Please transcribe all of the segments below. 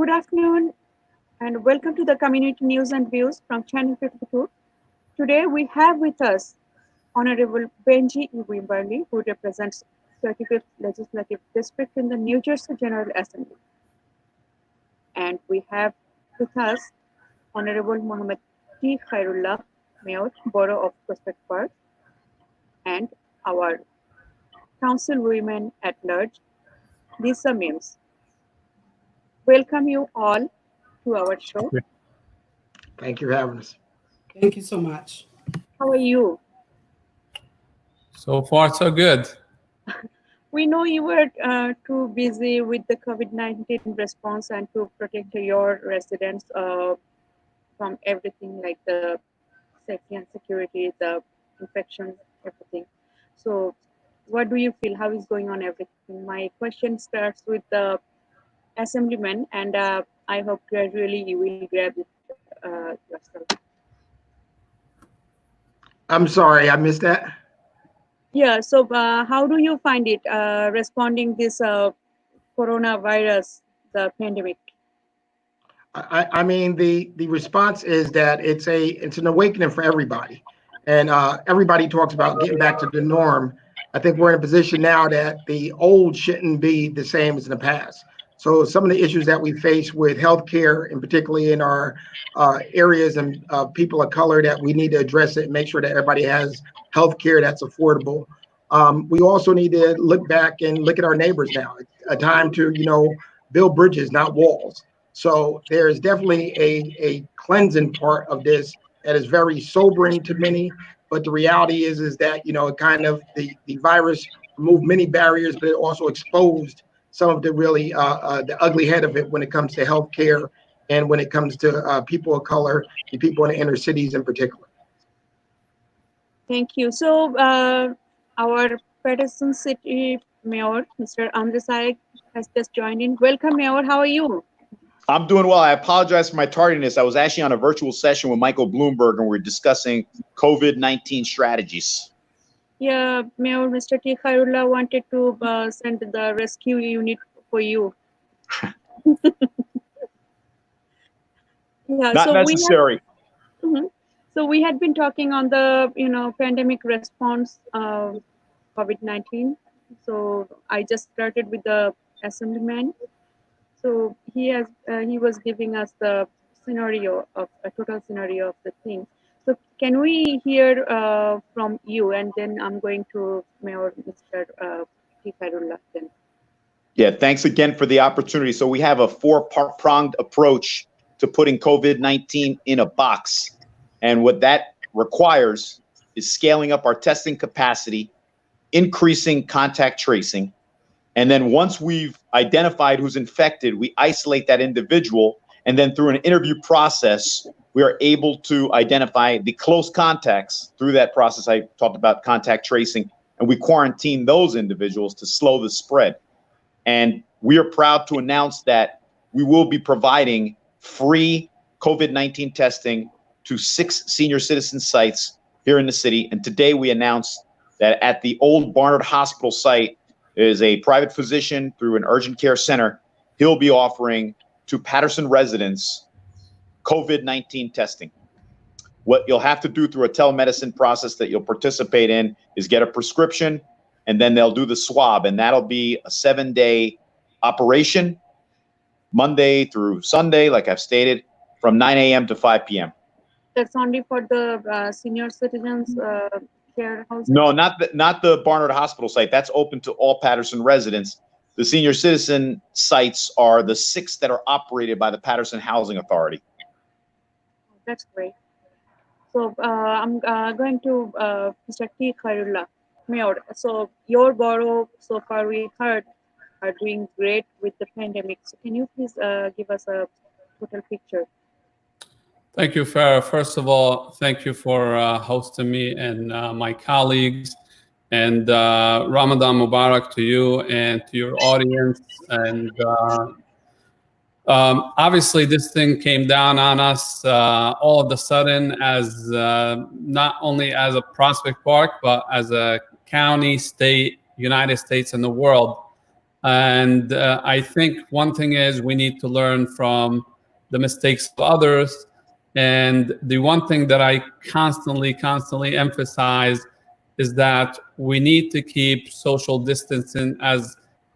Good afternoon and welcome to the Community News and Views from Channel 52. Today we have with us Honorable Benji E. Wimberly, who represents 35th Legislative District in the New Jersey General Assembly. And we have with us Honorable Mohammed T. Khairullah, Mayor, Borough of Prospect Park, and our Councilwoman at Large, Lisa Mims. Welcome you all to our show. Thank you for having us. Thank you so much. How are you? So far, so good. We know you were too busy with the COVID-19 response and to protect your residents from everything like the safety and security, the infections, everything. So what do you feel? How is going on everything? My question starts with the assemblyman, and I hope gradually you will grab it yourself. I'm sorry, I missed that. Yeah, so how do you find it responding this coronavirus, the pandemic? I mean, the response is that it's an awakening for everybody, and everybody talks about getting back to the norm. I think we're in a position now that the old shouldn't be the same as in the past. So some of the issues that we face with healthcare, and particularly in our areas and people of color, that we need to address it and make sure that everybody has healthcare that's affordable. We also need to look back and look at our neighbors now. It's a time to, build bridges, not walls. So there's definitely a cleansing part of this that is very sobering to many. But the reality is that, it kind of the virus removed many barriers, but it also exposed some of the really the ugly head of it when it comes to healthcare and when it comes to people of color and people in the inner cities in particular. Thank you. So our Patterson City Mayor, Mr. Amrisai, has just joined in. Welcome, Mayor. How are you? I'm doing well. I apologize for my tardiness. I was actually on a virtual session with Michael Bloomberg, and we're discussing COVID-19 strategies. Yeah, Mayor, Mr. T. Khairullah wanted to send the rescue unit for you. Yeah, Not so necessary. So we had been talking on the, pandemic response of COVID-19. So I just started with the assemblyman. So he was giving us the scenario of a total scenario of the thing. So can we hear from you, and then I'm going to Mayor Mr. T. Khairullah then. Yeah, thanks again for the opportunity. So we have a four-pronged approach to putting COVID-19 in a box. And what that requires is scaling up our testing capacity, increasing contact tracing. And then once we've identified who's infected, we isolate that individual. And then through an interview process, we are able to identify the close contacts. Through that process, I talked about contact tracing, and we quarantine those individuals to slow the spread. And we are proud to announce that we will be providing free COVID-19 testing to 6 senior citizen sites here in the city. And today we announced that at the old Barnard Hospital site is a private physician through an urgent care center. He'll be offering to Patterson residents COVID-19 testing. What you'll have to do through a telemedicine process that you'll participate in is get a prescription, and then they'll do the swab, and that'll be a 7-day operation, Monday through Sunday, like I've stated, from 9 a.m. to 5 p.m. That's only for the senior citizens care houses? No, not the Barnard Hospital site. That's open to all Patterson residents. The senior citizen sites are the 6 that are operated by the Patterson Housing Authority. That's great. So I'm going to Mr. T. Khairullah, Mayor. So your borough, so far we heard, are doing great with the pandemic. So can you please give us a total picture? Thank you, Farah. First of all, thank you for hosting me and my colleagues. And Ramadan Mubarak to you and to your audience. And obviously, this thing came down on us all of a sudden, as not only as a Prospect Park, but as a county, state, United States, and the world. And I think one thing is we need to learn from the mistakes of others. And the one thing that I constantly emphasize is that we need to keep social distancing as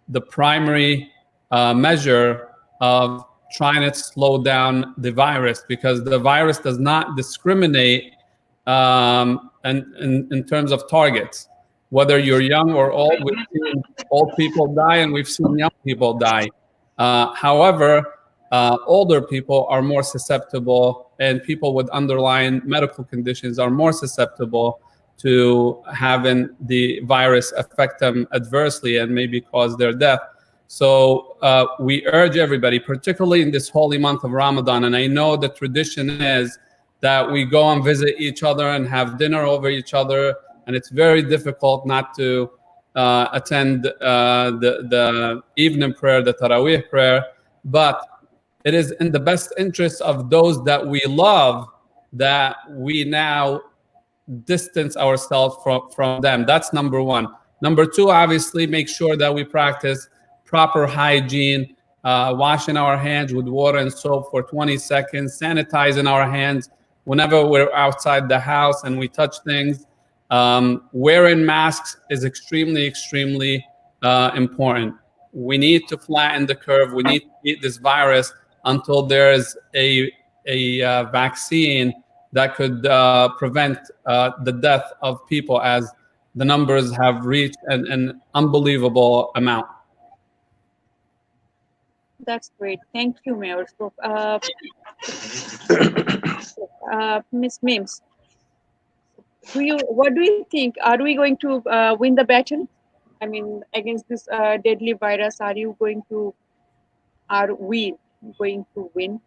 the primary measure of trying to slow down the virus, because the virus does not discriminate in terms of targets. Whether you're young or old, we've seen old people die and we've seen young people die. However, older people are more susceptible, and people with underlying medical conditions are more susceptible to having the virus affect them adversely and maybe cause their death. So we urge everybody, particularly in this holy month of Ramadan, and I know the tradition is that we go and visit each other and have dinner over each other, and it's very difficult not to attend the evening prayer, the Taraweeh prayer, but it is in the best interest of those that we love that we now distance ourselves from them. That's number one. Number two, obviously, make sure that we practice proper hygiene, washing our hands with water and soap for 20 seconds, sanitizing our hands whenever we're outside the house and we touch things. Wearing masks is extremely important. We need to flatten the curve. We need to beat this virus until there is a vaccine that could prevent the death of people, as the numbers have reached an unbelievable amount. That's great. Thank you, Mayor. So, Ms. Mims, what do you think? Are we going to win the battle? I mean, against this deadly virus, are we going to win?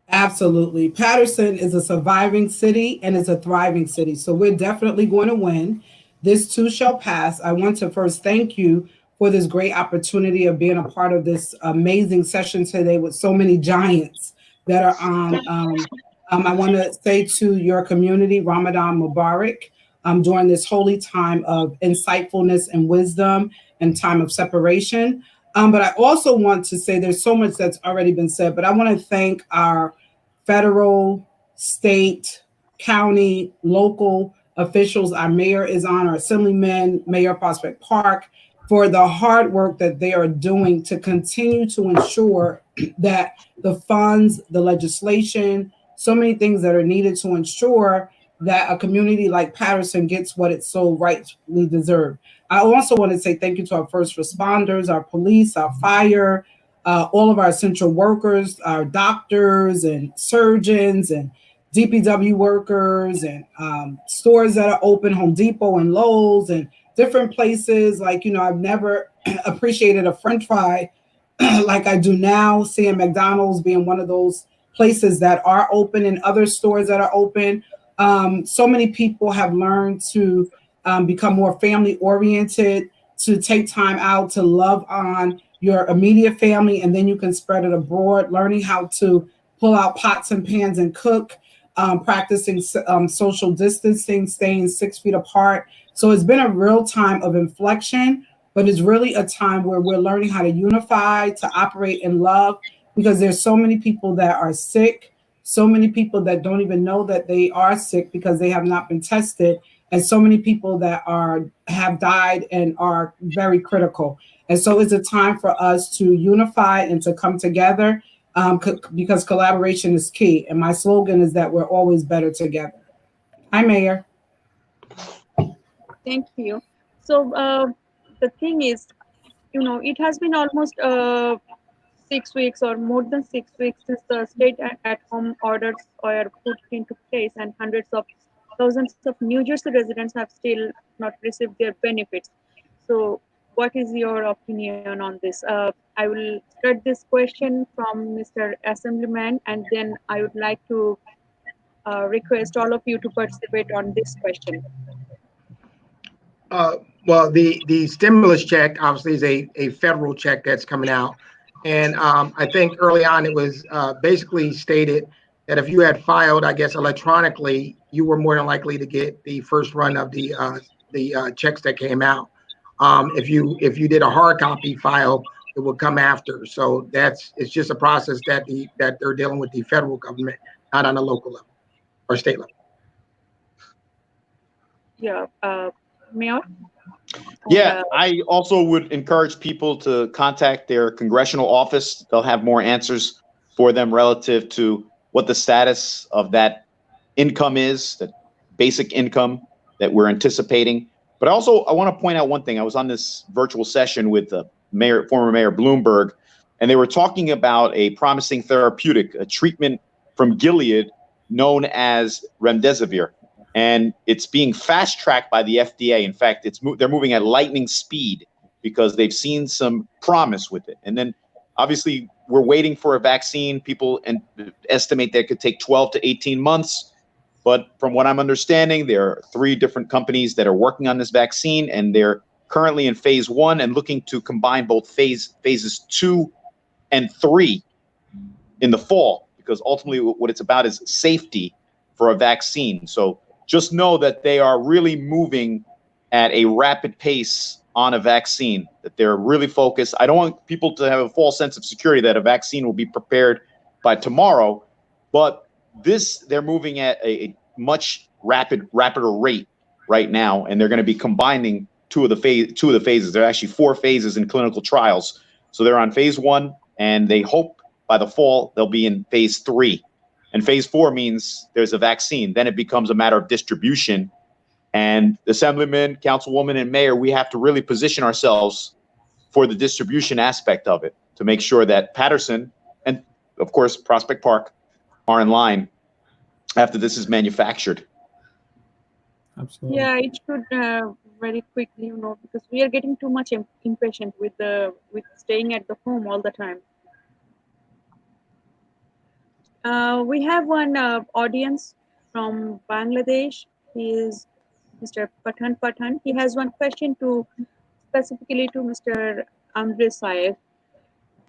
Absolutely. Patterson is a surviving city and is a thriving city. So we're definitely going to win. This too shall pass. I want to first thank you for this great opportunity of being a part of this amazing session today with so many giants that are on. I want to say to your community, Ramadan Mubarak, during this holy time of insightfulness and wisdom and time of separation. But I also want to say there's so much that's already been said, but I want to thank our federal, state, county, local officials. Our mayor is on, our assemblyman, Mayor Prospect Park, for the hard work that they are doing to continue to ensure that the funds, the legislation, so many things that are needed to ensure that a community like Patterson gets what it so rightfully deserves. I also want to say thank you to our first responders, our police, our fire, all of our essential workers, our doctors and surgeons and DPW workers and stores that are open, Home Depot and Lowe's and different places. Like, I've never appreciated a French fry like I do now, seeing McDonald's being one of those places that are open and other stores that are open. So many people have learned to become more family oriented, to take time out to love on your immediate family, and then you can spread it abroad, learning how to pull out pots and pans and cook, practicing social distancing, staying 6 feet apart. So it's been a real time of inflection, but it's really a time where we're learning how to unify, to operate in love, because there's so many people that are sick, so many people that don't even know that they are sick because they have not been tested, and so many people that have died and are very critical. And so it's a time for us to unify and to come together because collaboration is key. And my slogan is that we're always better together. Hi, Mayor. Thank you. So the thing is, it has been almost 6 weeks or more than 6 weeks since the state at-home orders were put into place, and hundreds of thousands of New Jersey residents have still not received their benefits. So what is your opinion on this? I will start this question from Mr. Assemblyman, and then I would like to request all of you to participate on this question. Well, the stimulus check obviously is a federal check that's coming out. And I think early on it was basically stated that if you had filed, I guess, electronically, you were more than likely to get the first run of the checks that came out. If you did a hard copy file, it would come after. So it's just a process that they're dealing with the federal government, not on a local level or state level. Yeah, Mayor? Yeah, I also would encourage people to contact their congressional office. They'll have more answers for them relative to what the status of that income is, the basic income that we're anticipating. But also, I want to point out one thing. I was on this virtual session with former Mayor Bloomberg, and they were talking about a promising therapeutic, a treatment from Gilead known as remdesivir. And it's being fast-tracked by the FDA. In fact, they're moving at lightning speed because they've seen some promise with it. And then, obviously, we're waiting for a vaccine. People estimate that it could take 12 to 18 months. But from what I'm understanding, there are 3 different companies that are working on this vaccine, and they're currently in phase 1 and looking to combine both phases 2 and 3 in the fall, because ultimately what it's about is safety for a vaccine. So just know that they are really moving at a rapid pace on a vaccine, that they're really focused. I don't want people to have a false sense of security that a vaccine will be prepared by tomorrow, but they're moving at a much rapider rate right now, and they're going to be combining two of the phases. There are actually 4 phases in clinical trials. So they're on phase 1, and they hope by the fall they'll be in phase 3. And phase 4 means there's a vaccine. Then it becomes a matter of distribution. And Assemblyman, Councilwoman, and Mayor, we have to really position ourselves for the distribution aspect of it to make sure that Patterson and, of course, Prospect Park are in line after this is manufactured. Absolutely. Yeah, it should very quickly, because we are getting too much impatient with staying at the home all the time. We have one audience from Bangladesh. He is Mr. Pathan. He has one question specifically to Mr. Ambre Saif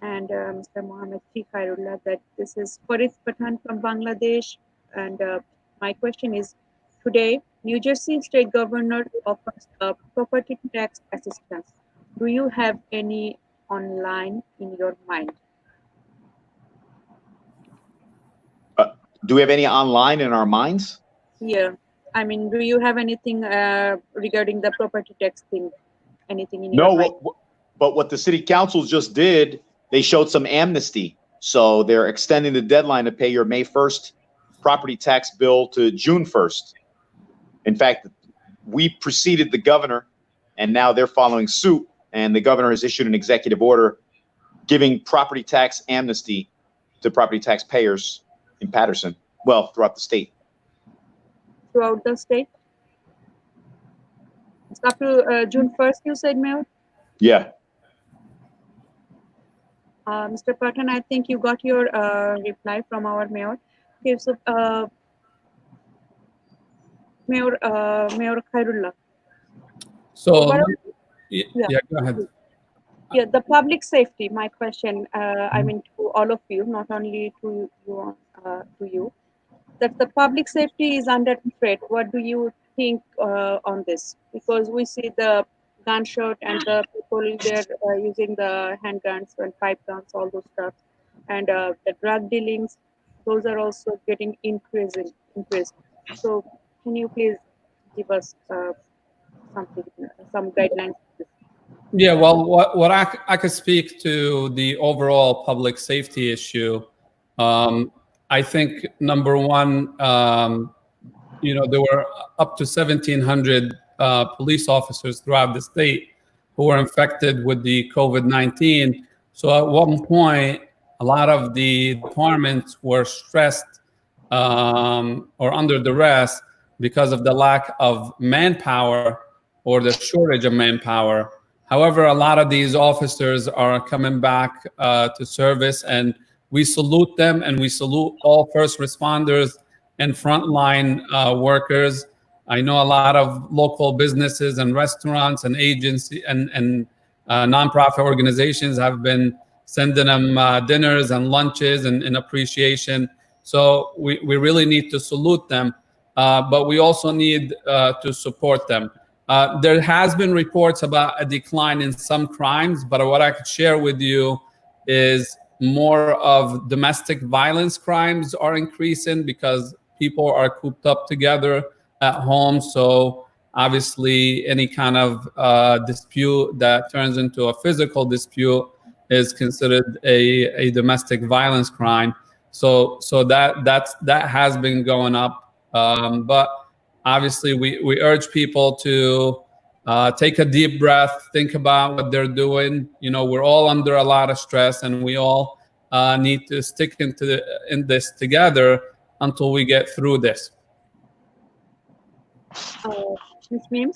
and Mr. Mohammed Khairullah, that this is Farid Pathan from Bangladesh. And my question is, today, New Jersey State Governor offers property tax assistance. Do you have any online in your mind? Do we have any online in our minds? Yeah. I mean, do you have anything regarding the property tax thing? Anything in your mind? No, but what the city council just did, they showed some amnesty. So they're extending the deadline to pay your May 1st property tax bill to June 1st. In fact, we preceded the governor, and now they're following suit. And the governor has issued an executive order giving property tax amnesty to property tax payers in Patterson, throughout the state. Throughout the state? It's up to June 1st, you said, Mayor? Yeah. Mr. Pathan, I think you got your reply from our mayor. Okay, so Mayor Khairullah. So, yeah, go ahead. Yeah, the public safety, my question, I mean, to all of you, not only to you, that the public safety is under threat. What do you think on this? Because we see the gunshot and the people they're using the handguns and pipe guns, all those stuff, and the drug dealings, those are also getting increased. So can you please give us some guidelines? Yeah, well, what I could speak to the overall public safety issue. I think number one, there were up to 1,700 police officers throughout the state who were infected with the COVID-19. So at one point, a lot of the departments were stressed or under duress because of the lack of manpower or the shortage of manpower. However, a lot of these officers are coming back to service, and we salute them, and we salute all first responders and frontline workers. I know a lot of local businesses and restaurants and agencies and nonprofit organizations have been sending them dinners and lunches and in appreciation. So we really need to salute them, but we also need to support them. There has been reports about a decline in some crimes, but what I could share with you is more of domestic violence crimes are increasing because people are cooped up together at home. So obviously any kind of dispute that turns into a physical dispute is considered a domestic violence crime. So that has been going up. But obviously we urge people to take a deep breath, think about what they're doing. You know, we're all under a lot of stress, and we all need to stick in this together until we get through this. Ms. Mims?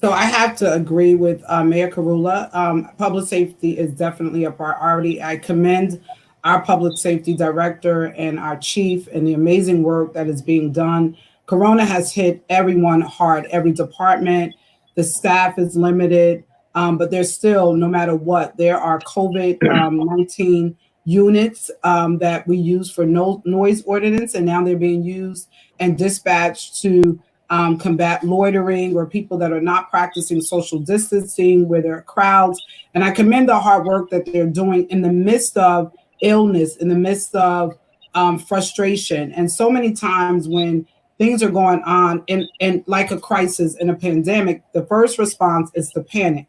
So I have to agree with Mayor Karula. Public safety is definitely a priority. I commend our public safety director and our chief and the amazing work that is being done. Corona has hit everyone hard, every department. The staff is limited, but there's still, no matter what, there are COVID-19 units that we use for noise ordinance, and now they're being used and dispatched to combat loitering or people that are not practicing social distancing where there are crowds. And I commend the hard work that they're doing in the midst of illness, in the midst of frustration. And so many times when things are going on in like a crisis, in a pandemic, the first response is to panic.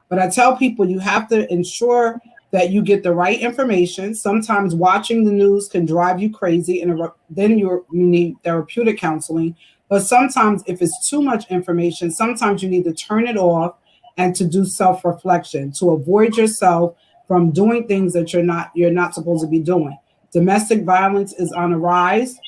But I tell people you have to ensure that you get the right information. Sometimes watching the news can drive you crazy, and then you need therapeutic counseling. But sometimes if it's too much information, sometimes you need to turn it off and to do self-reflection, to avoid yourself from doing things that you're not supposed to be doing. Domestic violence is on a rise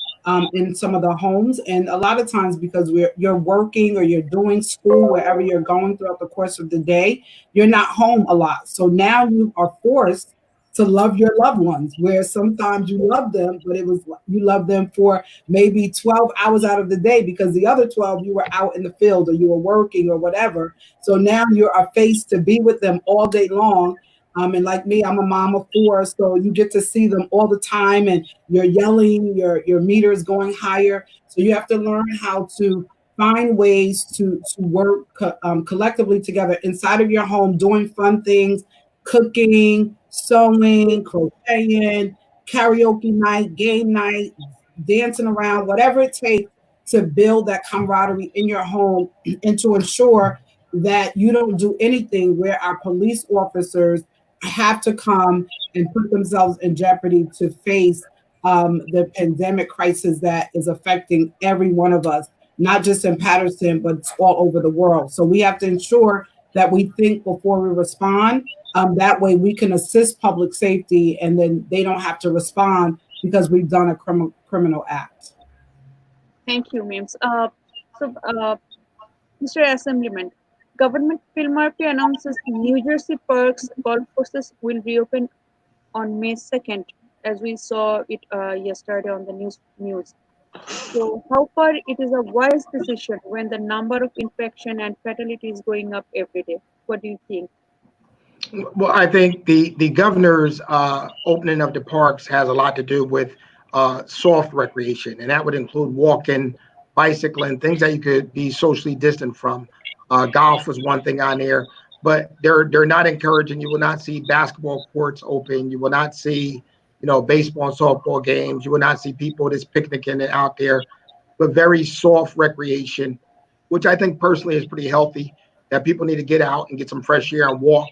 in some of the homes, and a lot of times because you're working or you're doing school, wherever you're going throughout the course of the day, you're not home a lot. So now you are forced to love your loved ones, where sometimes you love them, but you love them for maybe 12 hours out of the day because the other 12 you were out in the field or you were working or whatever. So now you are faced to be with them all day long. And like me, I'm a mom of 4, so you get to see them all the time, and you're yelling, your meter is going higher. So you have to learn how to find ways to work collectively together inside of your home, doing fun things, cooking, sewing, crocheting, karaoke night, game night, dancing around, whatever it takes to build that camaraderie in your home and to ensure that you don't do anything where our police officers have to come and put themselves in jeopardy to face the pandemic crisis that is affecting every one of us, not just in Patterson, but all over the world. So we have to ensure that we think before we respond. That way we can assist public safety, and then they don't have to respond because we've done a criminal act. Thank you, Mims. Mr. Assemblyman, Governor Phil Murphy announces New Jersey Parks golf courses will reopen on May 2nd, as we saw it yesterday on the news. So how far it is a wise decision when the number of infection and fatality is going up every day? What do you think? Well, I think the governor's opening of the parks has a lot to do with soft recreation, and that would include walking, bicycling, things that you could be socially distant from. Golf was one thing on there, but they're not encouraging. You will not see basketball courts open. You will not see, baseball and softball games. You will not see people just picnicking out there, but very soft recreation, which I think personally is pretty healthy, that people need to get out and get some fresh air and walk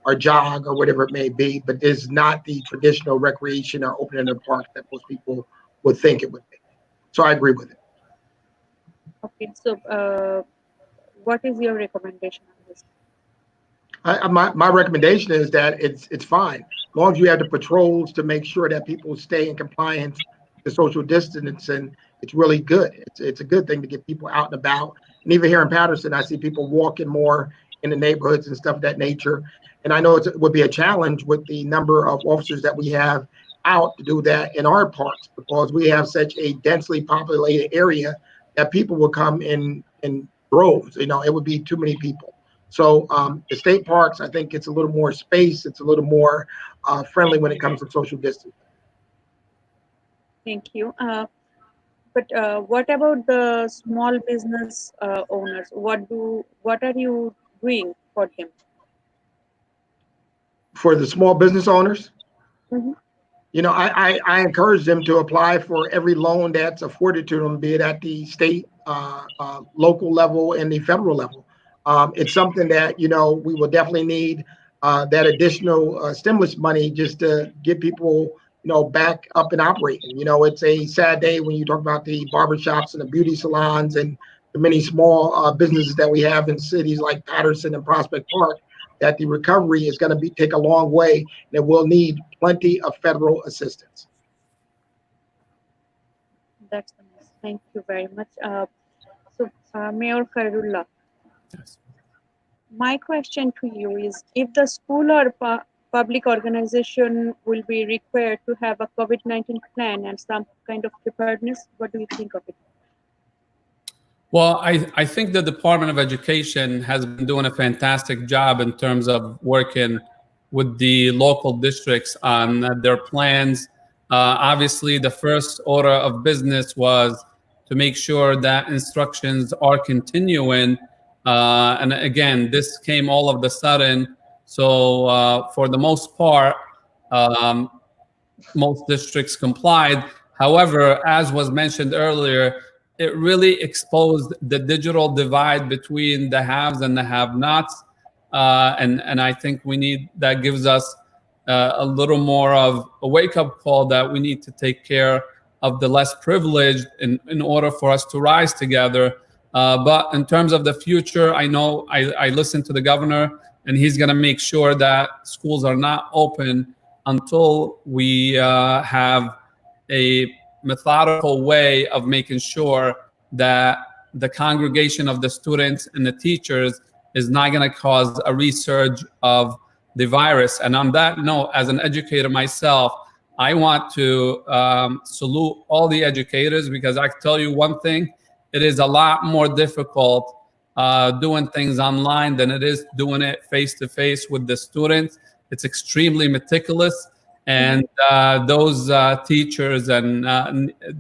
or jog or whatever it may be, but it's not the traditional recreation or opening the park that most people would think it would be. So I agree with it. Okay, so what is your recommendation on this? My recommendation is that it's fine. As long as you have the patrols to make sure that people stay in compliance with social distancing, it's really good. It's a good thing to get people out and about. And even here in Patterson, I see people walking more in the neighborhoods and stuff of that nature. And I know it would be a challenge with the number of officers that we have out to do that in our parks, because we have such a densely populated area that people will come in droves. It would be too many people. So the state parks, I think it's a little more space. It's a little more friendly when it comes to social distancing. Thank you. But what about the small business owners? What are you doing for them? For the small business owners, Mhm. I encourage them to apply for every loan that's afforded to them, be it at the state, local level, and the federal level. It's something that we will definitely need that additional stimulus money just to get people back up and operating. It's a sad day when you talk about the barbershops and the beauty salons and the many small businesses that we have in cities like Patterson and Prospect Park, that the recovery is going to take a long way, and it will need plenty of federal assistance. That's nice. Thank you very much. Mayor Khairullah, Yes. my question to you is, if the school or public organization will be required to have a COVID-19 plan and some kind of preparedness, what do you think of it? Well, I think the Department of Education has been doing a fantastic job in terms of working with the local districts on their plans. Obviously, the first order of business was to make sure that instructions are continuing. And again, this came all of the sudden. So for the most part, um, most districts complied. However, as was mentioned earlier, it really exposed the digital divide between the haves and the have-nots. And I think that gives us a little more of a wake-up call that we need to take care of the less privileged in order for us to rise together. But in terms of the future, I know I listened to the governor, and he's going to make sure that schools are not open until we have a methodical way of making sure that the congregation of the students and the teachers is not going to cause a resurge of the virus. And on that note, as an educator myself, I want to salute all the educators, because I can tell you one thing: it is a lot more difficult doing things online than it is doing it face to face with the students. It's extremely meticulous, and those teachers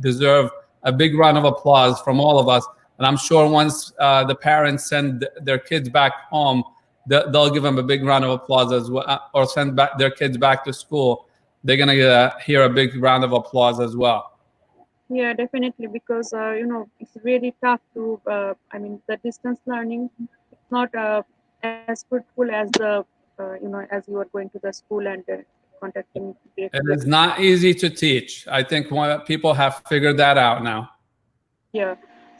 deserve a big round of applause from all of us. And I'm sure once the parents send their kids back home, they'll give them a big round of applause as well, or send back their kids back to school. They're gonna hear a big round of applause as well. Yeah, definitely, because it's really tough to. I mean, the distance learning, it's not as fruitful as as you are going to the school and contacting It directly. is not easy to teach. I think people have figured that out now. Yeah.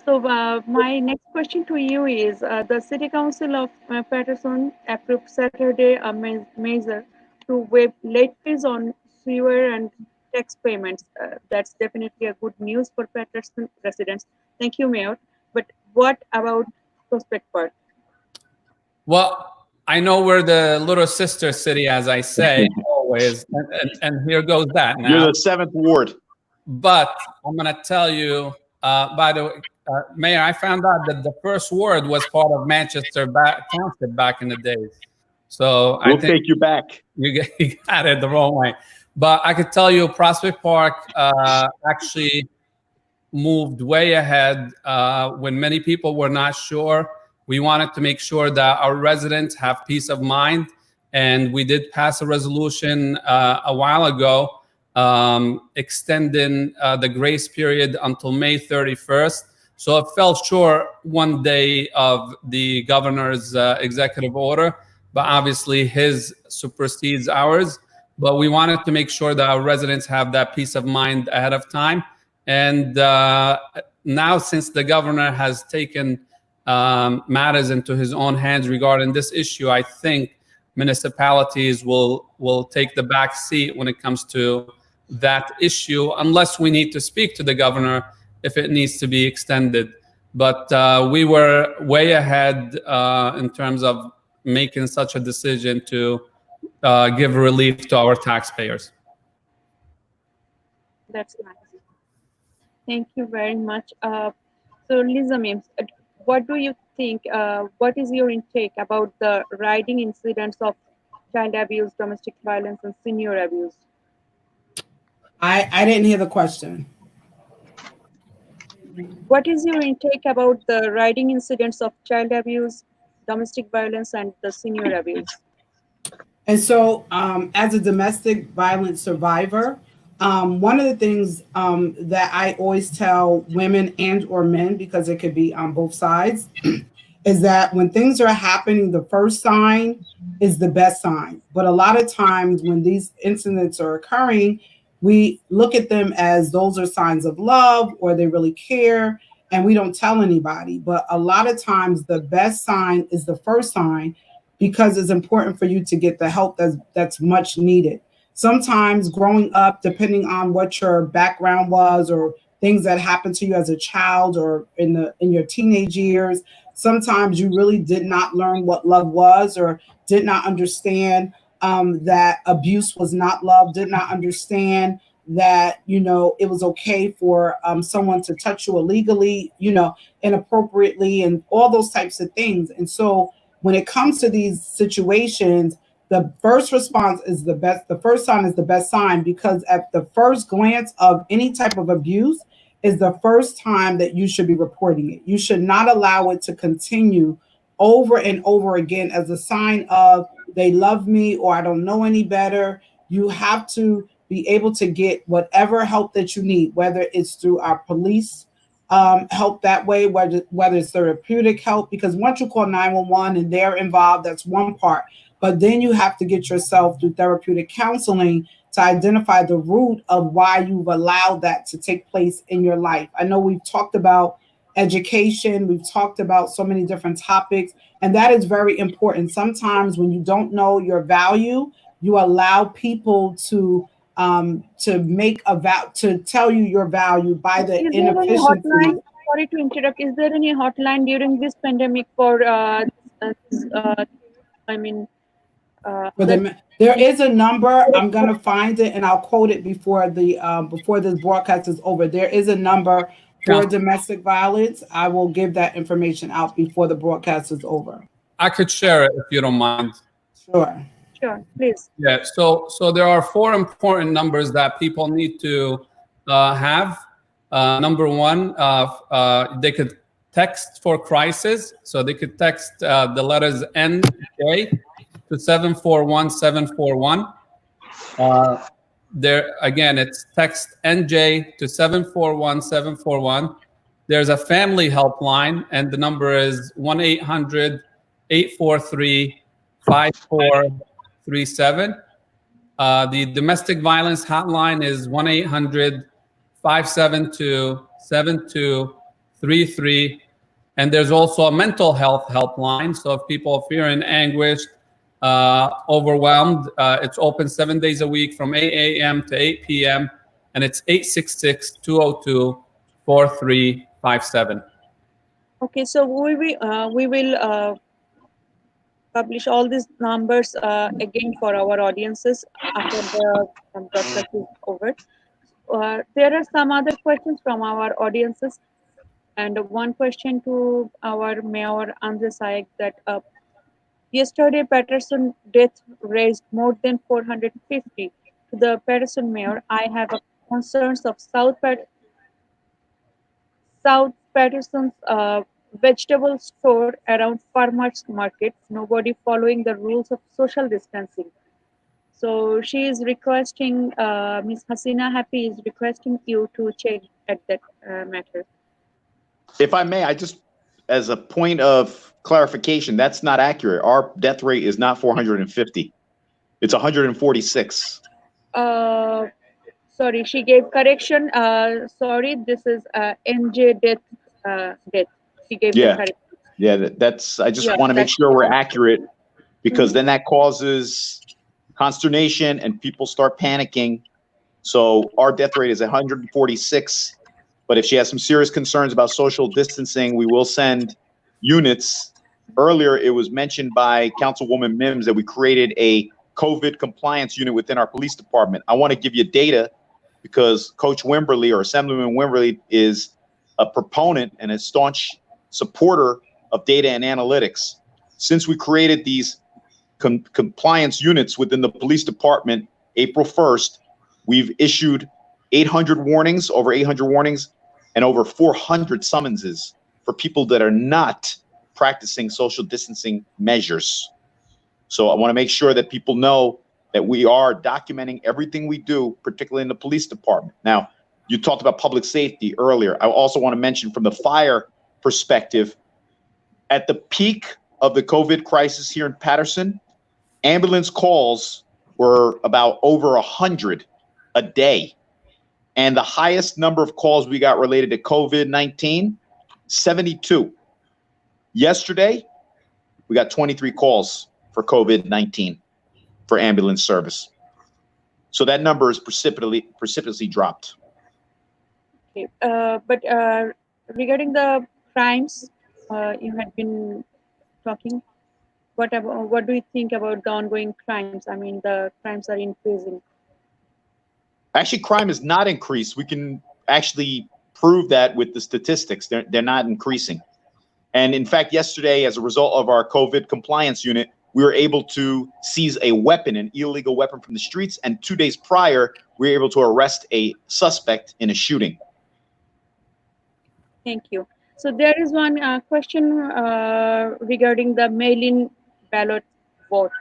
So my next question to you is: the City Council of Patterson approved Saturday a measure to waive late fees on sewer and tax payments. That's definitely a good news for Patterson residents. Thank you, Mayor. But what about Prospect Park? Well, I know we're the little sister city, as I say always, and here goes that now. You're the 7th ward. But I'm going to tell you, by the way, Mayor, I found out that the first ward was part of Manchester Township back in the days. So We'll I think take you back. you got it the wrong way. But I could tell you, Prospect Park actually moved way ahead when many people were not sure. We wanted to make sure that our residents have peace of mind, and we did pass a resolution a while ago extending the grace period until May 31st. So it fell short one day of the governor's executive order, but obviously his supersedes ours. But we wanted to make sure that our residents have that peace of mind ahead of time. And now, since the governor has taken matters into his own hands regarding this issue, I think municipalities will take the back seat when it comes to that issue, unless we need to speak to the governor if it needs to be extended. But we were way ahead in terms of making such a decision to give relief to our taxpayers. That's nice. Thank you very much. So, Lisa Mims, what do you think? What is your intake about the rising incidents of child abuse, domestic violence, and senior abuse? I didn't hear the question. What is your intake about the rising incidents of child abuse, domestic violence, and the senior abuse? And so, as a domestic violence survivor, one of the things that I always tell women and or men, because it could be on both sides, is that when things are happening, the first sign is the best sign. But a lot of times when these incidents are occurring, we look at them as those are signs of love or they really care, and we don't tell anybody. But a lot of times the best sign is the first sign, because it's important for you to get the help that's much needed. Sometimes growing up, depending on what your background was or things that happened to you as a child or in your teenage years, sometimes you really did not learn what love was or did not understand that abuse was not love, did not understand that, it was okay for someone to touch you illegally, inappropriately, and all those types of things. And so when it comes to these situations, the first response is the best. The first sign is the best sign, because at the first glance of any type of abuse is the first time that you should be reporting it. You should not allow it to continue over and over again as a sign of they love me or I don't know any better. You have to be able to get whatever help that you need, whether it's through our police help that way, whether it's therapeutic help, because once you call 911 and they're involved, that's one part. But then you have to get yourself through therapeutic counseling to identify the root of why you've allowed that to take place in your life. I know we've talked about education, we've talked about so many different topics, and that is very important. Sometimes when you don't know your value, you allow people to make to tell you your value by the Is there any inefficiency. hotline? Sorry to interrupt. Is there any hotline during this pandemic for? There is a number. I'm gonna find it and I'll quote it before this broadcast is over. There is a number for domestic violence. I will give that information out before the broadcast is over. I could share it if you don't mind. Sure, please. Yeah, so there are 4 important numbers that people need to have. Number 1, they could text for crisis. So they could text the letters NJ to 741-741. There again, it's text NJ to 741-741. There's a family helpline, and the number is 1-800-843-5437. The domestic violence hotline is 1-800-572-7233. And there's also a mental health helpline. So if people feel anguished, overwhelmed, it's open 7 days a week from 8 a.m. to 8 p.m. And it's 866-202-4357. Okay, so we will publish all these numbers again for our audiences after the broadcast is over. There are some other questions from our audiences, and one question to our Mayor Andre Saik that yesterday Patterson death raised more than 450. To the Patterson Mayor, I have concerns of South Patterson's vegetable store around farmers market, nobody following the rules of social distancing. So she is requesting, Ms. Hasina Happy is requesting you to check at that matter. If I may, I just, as a point of clarification, that's not accurate. Our death rate is not 450. It's 146. Sorry, she gave correction. Sorry, this is NJ death. She gave the correction. Yeah, that's. I just want to make sure we're accurate, because then that causes consternation and people start panicking. So our death rate is 146. But if she has some serious concerns about social distancing, we will send units. Earlier, it was mentioned by Councilwoman Mims that we created a COVID compliance unit within our police department. I want to give you data, because Coach Wimberly, or Assemblyman Wimberly, is a proponent and a staunch supporter of data and analytics. Since we created these compliance units within the police department, April 1st, we've issued 800 warnings, over 800 warnings, and over 400 summonses for people that are not practicing social distancing measures. So I want to make sure that people know that we are documenting everything we do, particularly in the police department. Now, you talked about public safety earlier. I also want to mention from the fire perspective, at the peak of the COVID crisis here in Paterson, ambulance calls were about over 100 a day. And the highest number of calls we got related to COVID-19, 72. Yesterday, we got 23 calls for COVID-19 for ambulance service. So that number is precipitously dropped. Okay. But regarding the crimes, you had been talking. What do you think about the ongoing crimes? I mean, the crimes are increasing. Actually, crime is not increased. We can actually prove that with the statistics. They're not increasing. And in fact, yesterday, as a result of our COVID compliance unit, we were able to seize a weapon, an illegal weapon from the streets. And 2 days prior, we were able to arrest a suspect in a shooting. Thank you. So there is one question regarding the mail-in ballot vote.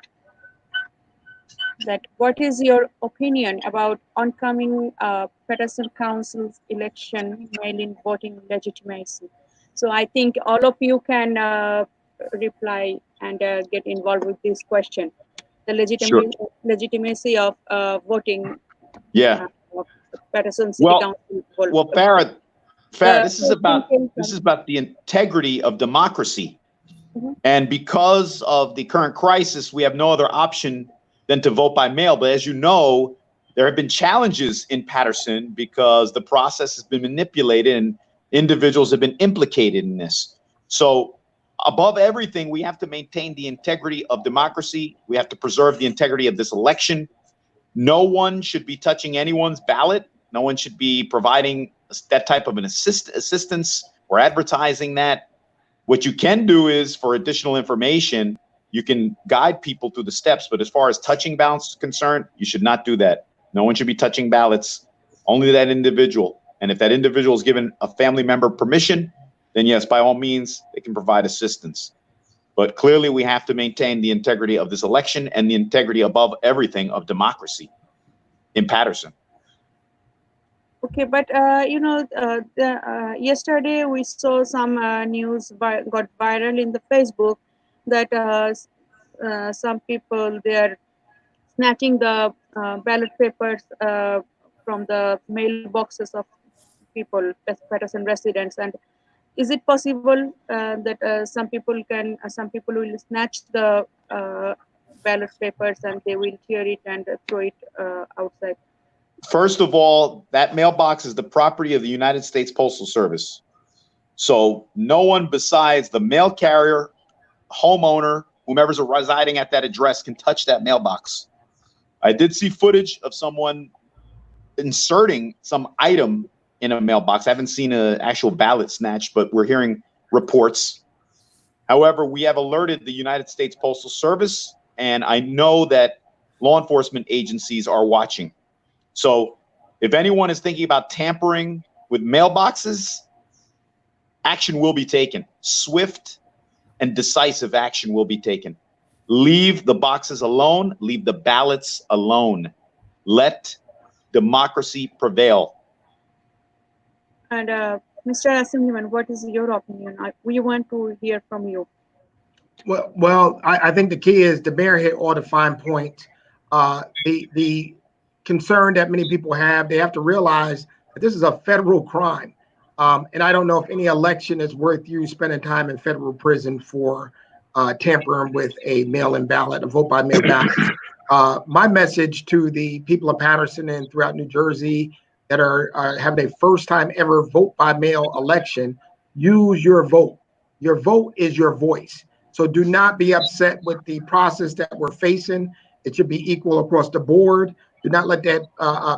That what is your opinion about oncoming Paterson Council's election mail-in voting legitimacy? So I think all of you can reply and get involved with this question. The legitimacy of voting. Yeah. Paterson City Council. Well, Farah, this is about the integrity of democracy. Mm-hmm. And because of the current crisis, we have no other option than to vote by mail. But as you know, there have been challenges in Paterson because the process has been manipulated and individuals have been implicated in this. So above everything, we have to maintain the integrity of democracy. We have to preserve the integrity of this election. No one should be touching anyone's ballot. No one should be providing that type of an assistance or advertising that. What you can do is, for additional information, you can guide people through the steps. But as far as touching ballots is concerned, you should not do that. No one should be touching ballots, only that individual. And if that individual is given a family member permission, then yes, by all means, they can provide assistance. But clearly, we have to maintain the integrity of this election and the integrity above everything of democracy in Paterson. Okay, but yesterday we saw some news got viral in the Facebook that some people, they are snatching the ballot papers from the mailboxes of people, Paterson residents. And is it possible that some people will snatch the ballot papers and they will tear it and throw it outside? First of all, that mailbox is the property of the United States Postal Service. So no one besides the mail carrier, homeowner, whomever's residing at that address can touch that mailbox. I did see footage of someone inserting some item in a mailbox. I haven't seen an actual ballot snatched, but we're hearing reports. However, we have alerted the United States Postal Service, and I know that law enforcement agencies are watching. So if anyone is thinking about tampering with mailboxes, action will be taken. Swift and decisive action will be taken. Leave the boxes alone. Leave the ballots alone. Let democracy prevail. And Mr. Assemblyman, what is your opinion? We want to hear from you. Well, I think the key is the mayor hit all the fine points. The concern that many people have, they have to realize that this is a federal crime. And I don't know if any election is worth you spending time in federal prison for tampering with a mail-in ballot, a vote by mail ballot. My message to the people of Paterson and throughout New Jersey that are having a first time ever vote by mail election, use your vote. Your vote is your voice. So do not be upset with the process that we're facing. It should be equal across the board. Do not let that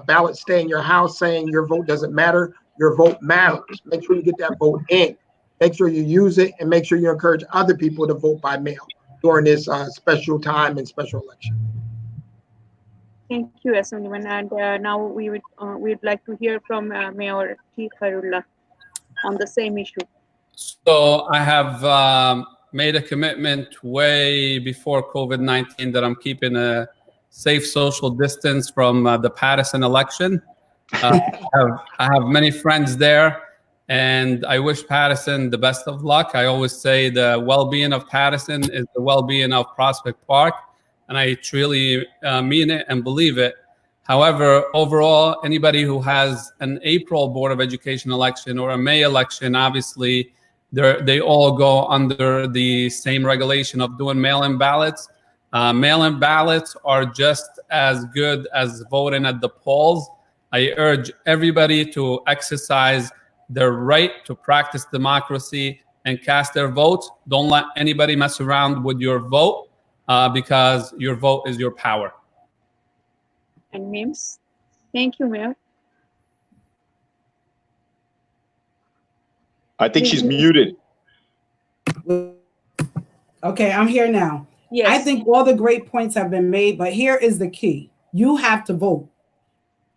ballot stay in your house saying your vote doesn't matter. Your vote matters. Make sure you get that vote in. Make sure you use it, and make sure you encourage other people to vote by mail during this special time and special election. Thank you, Assemblyman. And now we'd like to hear from Mayor T. Khairullah. on the same issue? So I have made a commitment way before COVID-19 that I'm keeping a safe social distance from the Patterson election. I have many friends there, and I wish Patterson the best of luck. I always say the well-being of Patterson is the well-being of Prospect Park, and I truly mean it and believe it. However, overall, anybody who has an April Board of Education election or a May election, obviously, they all go under the same regulation of doing mail-in ballots. Mail-in ballots are just as good as voting at the polls. I urge everybody to exercise their right to practice democracy and cast their votes. Don't let anybody mess around with your vote because your vote is your power. And Mims? Thank you, Mayor. I think she's muted. Okay, I'm here now. Yes. I think all the great points have been made, but here is the key. You have to vote.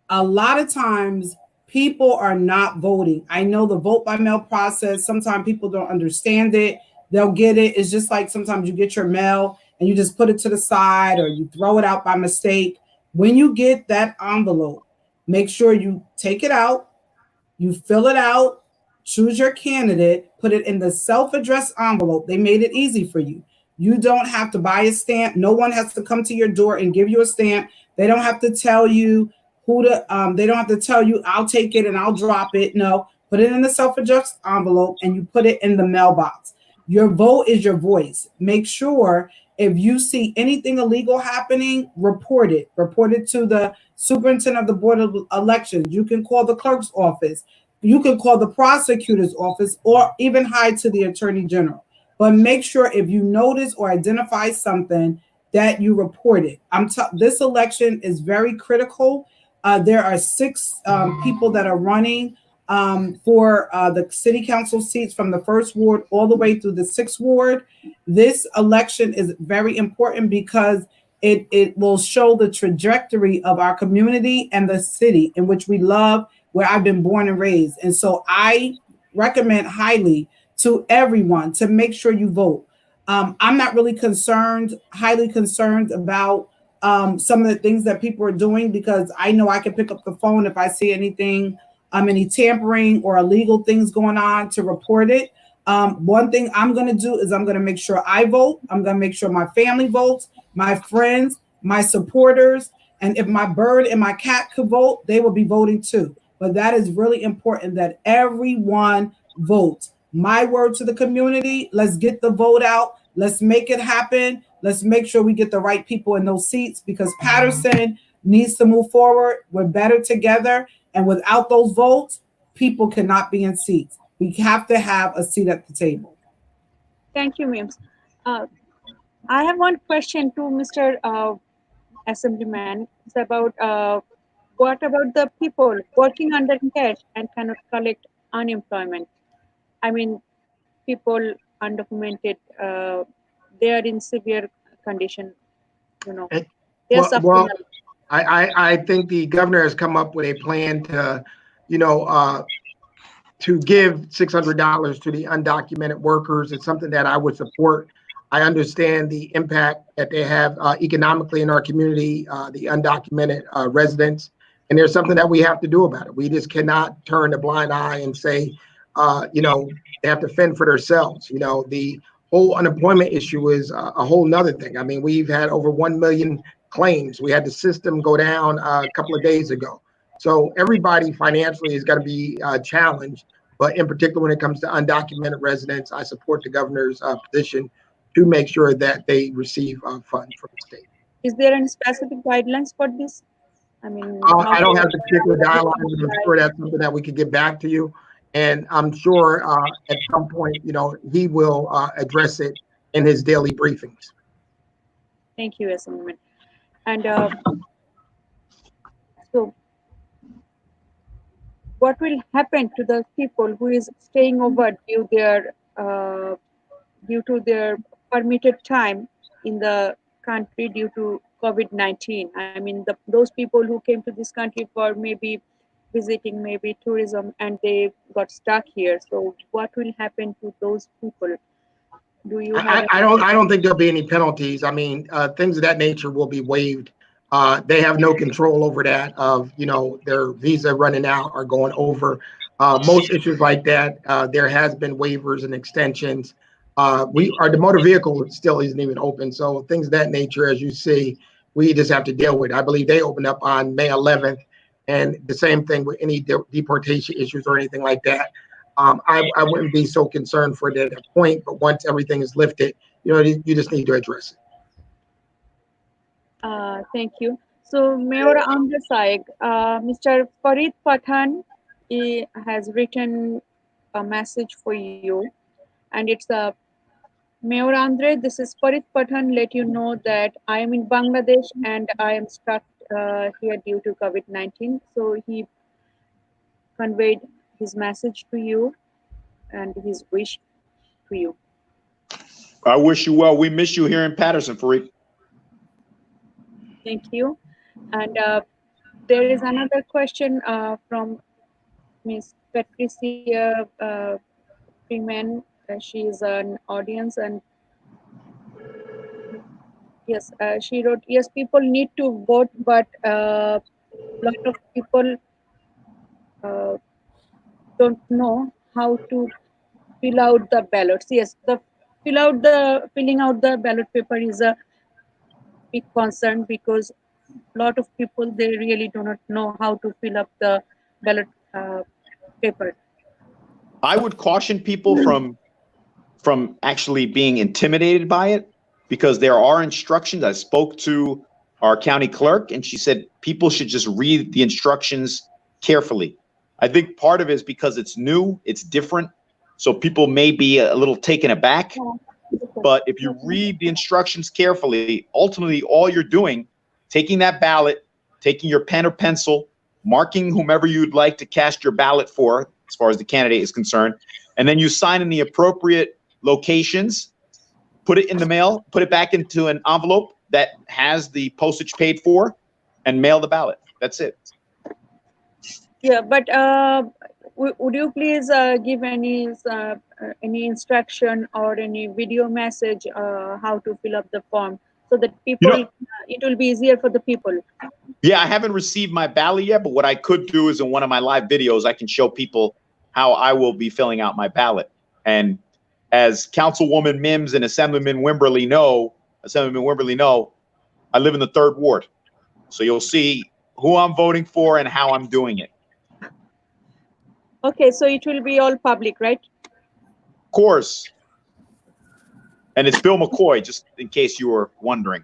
A lot of times people are not voting. I know the vote by mail process, sometimes people don't understand it. They'll get it. It's just like sometimes you get your mail and you just put it to the side or you throw it out by mistake. When you get that envelope, make sure you take it out, you fill it out, choose your candidate, put it in the self-addressed envelope. They made it easy for you. You don't have to buy a stamp. No one has to come to your door and give you a stamp. They don't have to tell you who to, they don't have to tell you, I'll take it and I'll drop it. No, put it in the self-addressed envelope and you put it in the mailbox. Your vote is your voice. Make sure if you see anything illegal happening, report it. Report it to the superintendent of the Board of Elections. You can call the clerk's office. You can call the prosecutor's office or even hide to the attorney general. But make sure if you notice or identify something that you report it. This election is very critical. There are 6 people that are running for the city council seats from the 1st ward all the way through the 6th ward. This election is very important because it will show the trajectory of our community and the city in which we love, where I've been born and raised. And so I recommend highly to everyone to make sure you vote. I'm not really highly concerned about some of the things that people are doing because I know I can pick up the phone if I see anything, any tampering or illegal things going on to report it. One thing I'm going to do is I'm going to make sure I vote. I'm going to make sure my family votes, my friends, my supporters, and if my bird and my cat could vote, they will be voting too. But that is really important that everyone votes. My word to the community, let's get the vote out. Let's make it happen. Let's make sure we get the right people in those seats because Patterson needs to move forward. We're better together. And without those votes, people cannot be in seats. We have to have a seat at the table. Thank you, Mims. I have one question to Mr. Assemblyman. It's about what about the people working under cash and cannot collect unemployment? I mean, people undocumented, they are in severe condition, you know. They're suffering. Well, I think the governor has come up with a plan to, to give $600 to the undocumented workers. It's something that I would support. I understand the impact that they have economically in our community, the undocumented residents, and there's something that we have to do about it. We just cannot turn a blind eye and say, they have to fend for themselves. The whole unemployment issue is a whole nother thing. I mean, we've had over 1 million claims. We had the system go down a couple of days ago. So everybody financially is going to be challenged. But in particular, when it comes to undocumented residents, I support the governor's position to make sure that they receive funds from the state. Is there any specific guidelines for this? I mean, I don't have the particular guidelines, but I'm sure that's something that we could get back to you. And I'm sure at some point, he will address it in his daily briefings. Thank you, Assemblyman. And so what will happen to the people who is staying over due to their permitted time in the country due to COVID-19? I mean, those people who came to this country for maybe visiting maybe tourism and they got stuck here. So what will happen to those people? Do you have I don't think there'll be any penalties. I mean, things of that nature will be waived. They have no control over that of, their visa running out or going over. Most issues like that, there has been waivers and extensions. The motor vehicle still isn't even open. So things of that nature, as you see, we just have to deal with. I believe they opened up on May 11th, and the same thing with any deportation issues or anything like that. I wouldn't be so concerned for that point, but once everything is lifted, you just need to address it. Thank you. So, Mayor Andre Saig, Mr. Farid Pathan has written a message for you, and it's Mayor Andre, this is Farid Pathan. Let you know that I am in Bangladesh and I am stuck here due to COVID-19. So he conveyed his message to you and his wish to you. I wish you well. We miss you here in Patterson, Farid. Thank you. And there is another question from Ms. Patricia Freeman. She is an audience, and yes, she wrote, yes, people need to vote, but a lot of people don't know how to fill out the ballots. Yes, filling out the ballot paper is a big concern because a lot of people, they really do not know how to fill up the ballot paper. I would caution people from actually being intimidated by it, because there are instructions. I spoke to our county clerk and she said people should just read the instructions carefully. I think part of it is because it's new, it's different, so people may be a little taken aback. But if you read the instructions carefully, ultimately all you're doing, taking that ballot, taking your pen or pencil, marking whomever you'd like to cast your ballot for, as far as the candidate is concerned, and then you sign in the appropriate locations, put it in the mail, put it back into an envelope that has the postage paid for, and mail the ballot. That's it. Yeah, but would you please give any instruction or any video message how to fill up the form so that people, it will be easier for the people? Yeah, I haven't received my ballot yet, but what I could do is in one of my live videos, I can show people how I will be filling out my ballot. And as Councilwoman Mims and Assemblyman Wimberly know, I live in the 3rd Ward. So you'll see who I'm voting for and how I'm doing it. Okay, so it will be all public, right? Of course. And it's Bill McCoy, just in case you were wondering.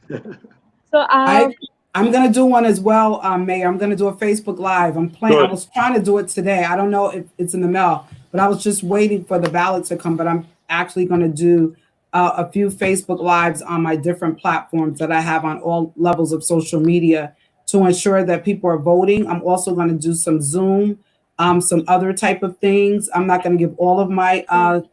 So I'm going to do one as well, Mayor. I'm going to do a Facebook Live. I was trying to do it today. I don't know if it's in the mail, but I was just waiting for the ballot to come. But I'm actually going to do a few Facebook Lives on my different platforms that I have on all levels of social media to ensure that people are voting. I'm also going to do some Zoom, some other type of things. I'm not going to give all of my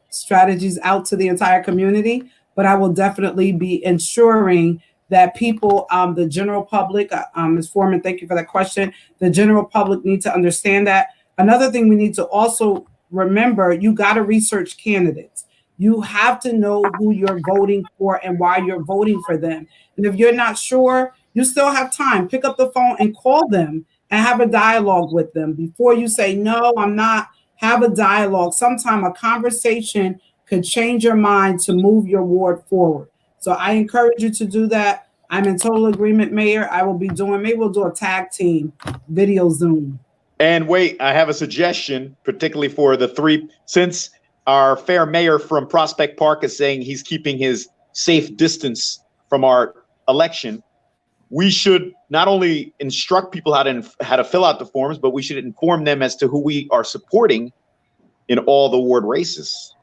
strategies out to the entire community, but I will definitely be ensuring that people, the general public, Ms. Foreman, thank you for that question. The general public need to understand that. Another thing we need to also remember, you got to research candidates. You have to know who you're voting for and why you're voting for them. And if you're not sure, you still have time. Pick up the phone and call them and have a dialogue with them before you say, no, I'm not. Have a dialogue. Sometimes a conversation could change your mind to move your ward forward. So I encourage you to do that. I'm in total agreement, Mayor. Maybe we'll do a tag team video Zoom. And wait, I have a suggestion, particularly for the 3, since our fair mayor from Prospect Park is saying he's keeping his safe distance from our election. We should not only instruct people how to fill out the forms, but we should inform them as to who we are supporting in all the ward races.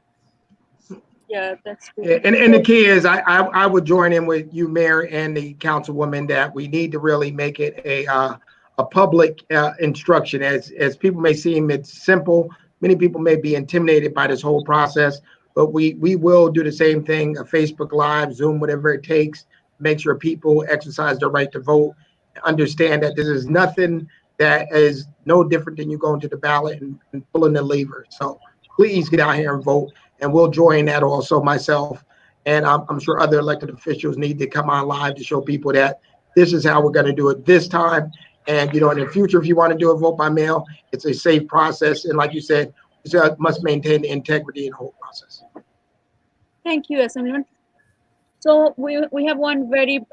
Yeah, that's good. Yeah, and the key is I would join in with you, Mayor, and the Councilwoman, that we need to really make it a public instruction. As people may seem it's simple, many people may be intimidated by this whole process, but we will do the same thing, a Facebook Live, Zoom, whatever it takes, make sure people exercise their right to vote, understand that this is nothing that is no different than you going to the ballot and pulling the lever. So please get out here and vote, and we'll join that also myself. And I'm sure other elected officials need to come on live to show people that this is how we're going to do it this time. And, in the future, if you want to do a vote by mail, it's a safe process. And like you said, you must maintain the integrity in the whole process. Thank you, Assemblyman. So we have one very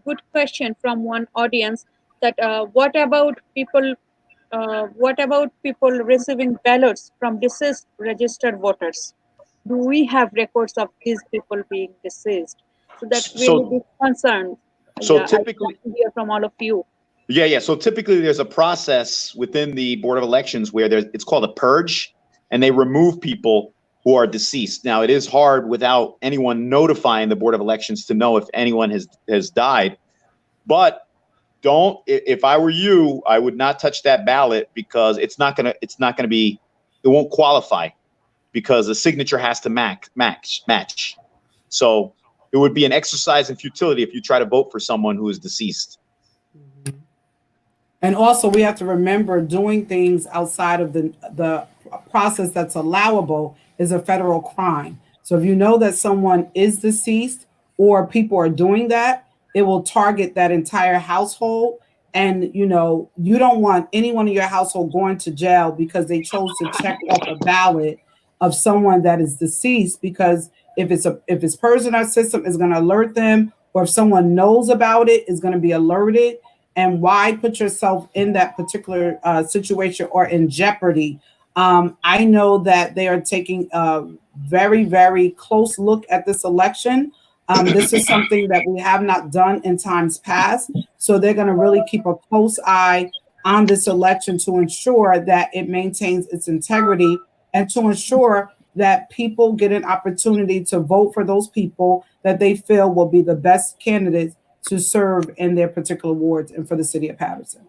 good question from one audience that what about people receiving ballots from deceased registered voters? Do we have records of these people being deceased? So that's really big concern. So typically, I'd like to hear from all of you. Yeah. So typically there's a process within the Board of Elections where it's called a purge, and they remove people who are deceased. Now, it is hard without anyone notifying the Board of Elections to know if anyone has died. But if I were you, I would not touch that ballot, because it won't qualify, because the signature has to match. So it would be an exercise in futility if you try to vote for someone who is deceased. And also, we have to remember, doing things outside of the process that's allowable is a federal crime. So if you know that someone is deceased or people are doing that, it will target that entire household. And, you don't want anyone in your household going to jail because they chose to check off a ballot of someone that is deceased, because if it's person in our system, is going to alert them, or if someone knows about it, is going to be alerted. And why put yourself in that particular situation or in jeopardy? I know that they are taking a very, very close look at this election. This is something that we have not done in times past. So they're going to really keep a close eye on this election to ensure that it maintains its integrity, and to ensure that people get an opportunity to vote for those people that they feel will be the best candidates to serve in their particular wards and for the city of Paterson.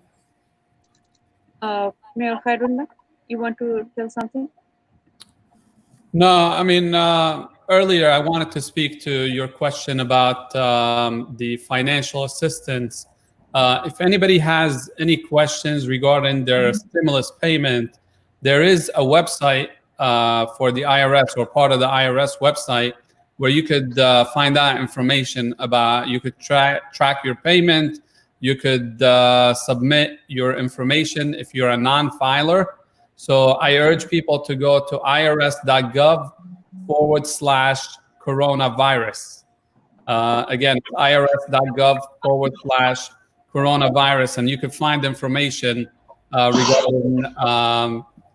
Mayor Khairullah, you want to tell something? No, I mean, earlier I wanted to speak to your question about the financial assistance. If anybody has any questions regarding their stimulus payment, there is a website for the IRS, or part of the IRS website, where you could find out information about, you could track your payment, you could submit your information if you're a non-filer. So I urge people to go to irs.gov/coronavirus. Again, irs.gov/coronavirus, and you can find information regarding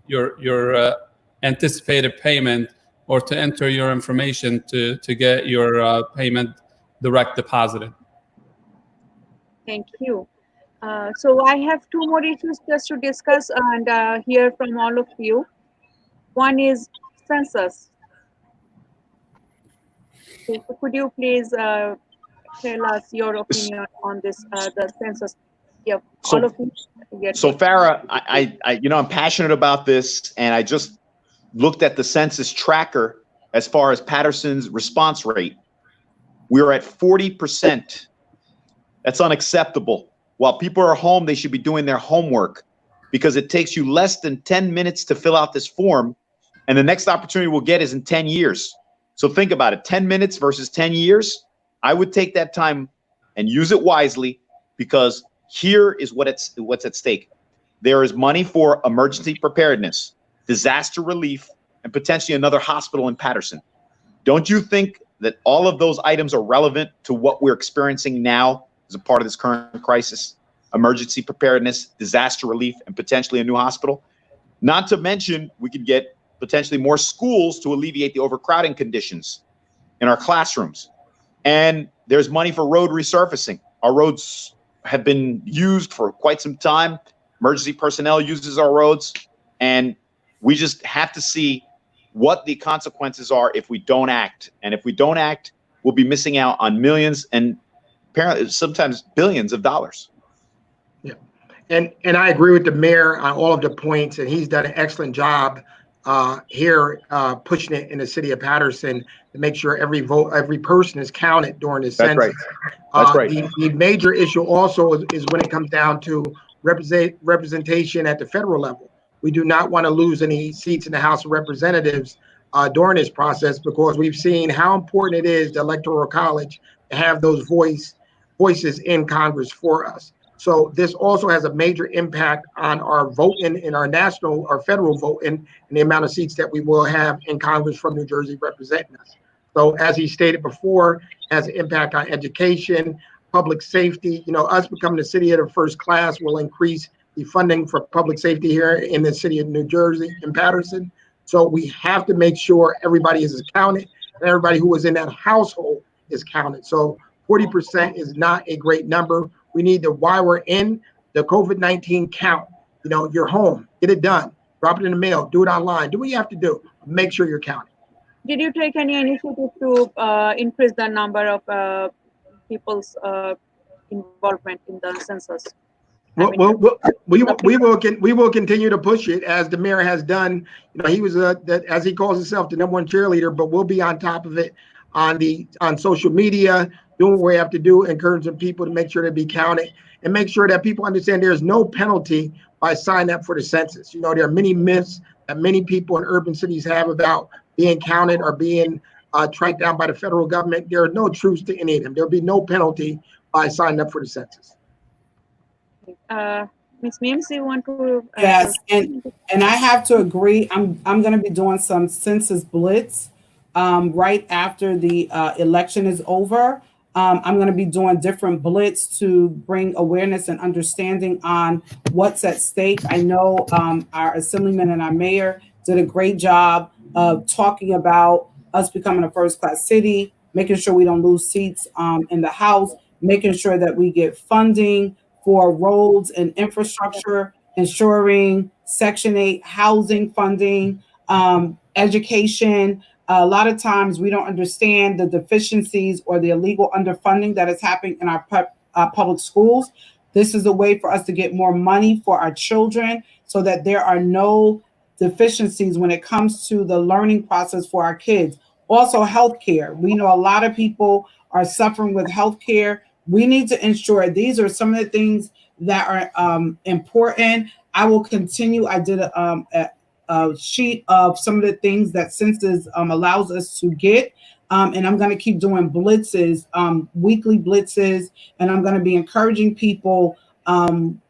your anticipated payment, or to enter your information to get your payment direct deposited. Thank you. So I have two more issues just to discuss and hear from all of you. One is census. So could you please tell us your opinion on this, the census? Yeah, So- all of you. Yes. So Farah, I'm passionate about this, and I just looked at the census tracker as far as Paterson's response rate. We're at 40%. That's unacceptable. While people are home, they should be doing their homework, because it takes you less than 10 minutes to fill out this form, and the next opportunity we'll get is in 10 years. So think about it, 10 minutes versus 10 years. I would take that time and use it wisely, because here is what's at stake. There is money for emergency preparedness, disaster relief, and potentially another hospital in Paterson. Don't you think that all of those items are relevant to what we're experiencing now as a part of this current crisis? Emergency preparedness, disaster relief, and potentially a new hospital. Not to mention, we could get potentially more schools to alleviate the overcrowding conditions in our classrooms. And there's money for road resurfacing. Our roads have been used for quite some time. Emergency personnel uses our roads, and we just have to see what the consequences are if we don't act. And if we don't act, we'll be missing out on millions and apparently sometimes billions of dollars. Yeah, and I agree with the mayor on all of the points, and he's done an excellent job here pushing it in the city of Paterson to make sure every vote, every person is counted during the census. That's right. The major issue also is when it comes down to representation at the federal level. We do not want to lose any seats in the House of Representatives during this process, because we've seen how important it is, the Electoral College, to have those voices in Congress for us. So this also has a major impact on our voting in our federal voting, and the amount of seats that we will have in Congress from New Jersey representing us. So as he stated before, has an impact on education, public safety. You know, us becoming the city of the first class will increase the funding for public safety here in the city of New Jersey, in Paterson. So we have to make sure everybody is counted, and everybody who is in that household is counted. So 40% is not a great number. We need to, while we're in the COVID-19 count, you know, you're home, get it done, drop it in the mail, do it online, do what you have to do, make sure you're counted. Did you take any initiative to increase the number of people's involvement in the census? We will continue to push it, as the mayor has done. You know, he was as he calls himself, the #1 cheerleader, but we'll be on top of it on social media, doing what we have to do, encouraging people to make sure they be counted, and make sure that people understand there's no penalty by signing up for the census. You know, there are many myths that many people in urban cities have about being counted or being tracked down by the federal government. There are no truths to any of them. There'll be no penalty by signing up for the census. Ms. Mims, you want to? Yes, and I have to agree. I'm going to be doing some census blitz right after the election is over. I'm going to be doing different blitz to bring awareness and understanding on what's at stake. I know our assemblyman and our mayor did a great job of talking about us becoming a first-class city, making sure we don't lose seats in the House, making sure that we get funding for roads and infrastructure, ensuring Section 8 housing funding, education. A lot of times we don't understand the deficiencies or the illegal underfunding that is happening in our public schools. This is a way for us to get more money for our children so that there are no deficiencies when it comes to the learning process for our kids. Also, healthcare. We know a lot of people are suffering with healthcare. We need to ensure these are some of the things that are important. I will continue. I did a sheet of some of the things that census allows us to get. And I'm going to keep doing blitzes, weekly blitzes, and I'm going to be encouraging people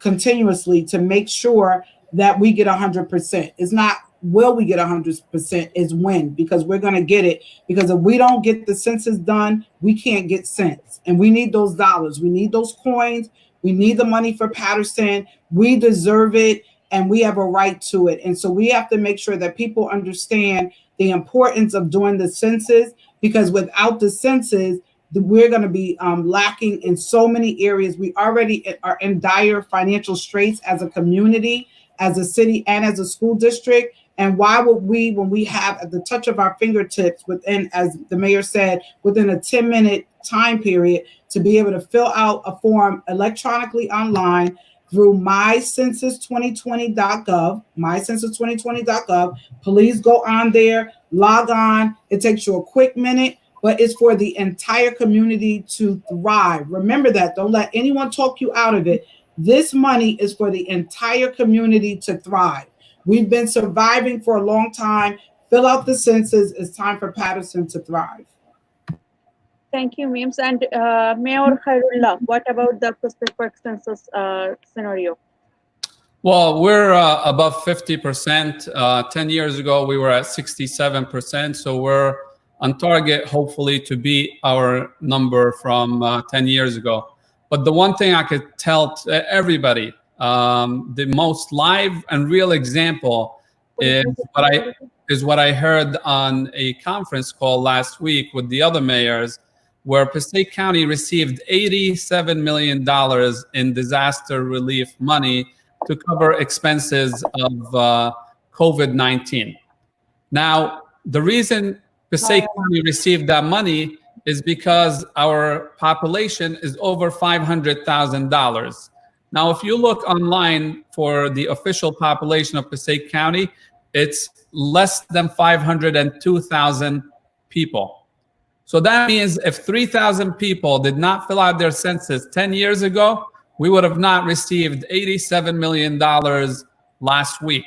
continuously to make sure that we get 100%. It's not will we get 100%, is when, because we're going to get it. Because if we don't get the census done, we can't get cents. And we need those dollars. We need those coins. We need the money for Paterson. We deserve it, and we have a right to it. And so we have to make sure that people understand the importance of doing the census, because without the census, we're going to be lacking in so many areas. We already are in dire financial straits as a community, as a city, and as a school district. And why would we, when we have at the touch of our fingertips within, as the mayor said, within a 10-minute time period, to be able to fill out a form electronically online through mycensus2020.gov, mycensus2020.gov. Please go on there, log on. It takes you a quick minute, but it's for the entire community to thrive. Remember that. Don't let anyone talk you out of it. This money is for the entire community to thrive. We've been surviving for a long time. Fill out the census. It's time for Paterson to thrive. Thank you, Mims. And Mayor Khairullah, what about the prospective census scenario? Well, we're above 50%. 10 years ago, we were at 67%. So we're on target, hopefully, to beat our number from 10 years ago. But the one thing I could tell everybody, the most live and real example is what I heard on a conference call last week with the other mayors, where Passaic County received $87 million in disaster relief money to cover expenses of COVID-19. Now, the reason Passaic County received that money is because our population is over $500,000. Now, if you look online for the official population of Passaic County, it's less than 502,000 people. So that means if 3,000 people did not fill out their census 10 years ago, we would have not received $87 million last week.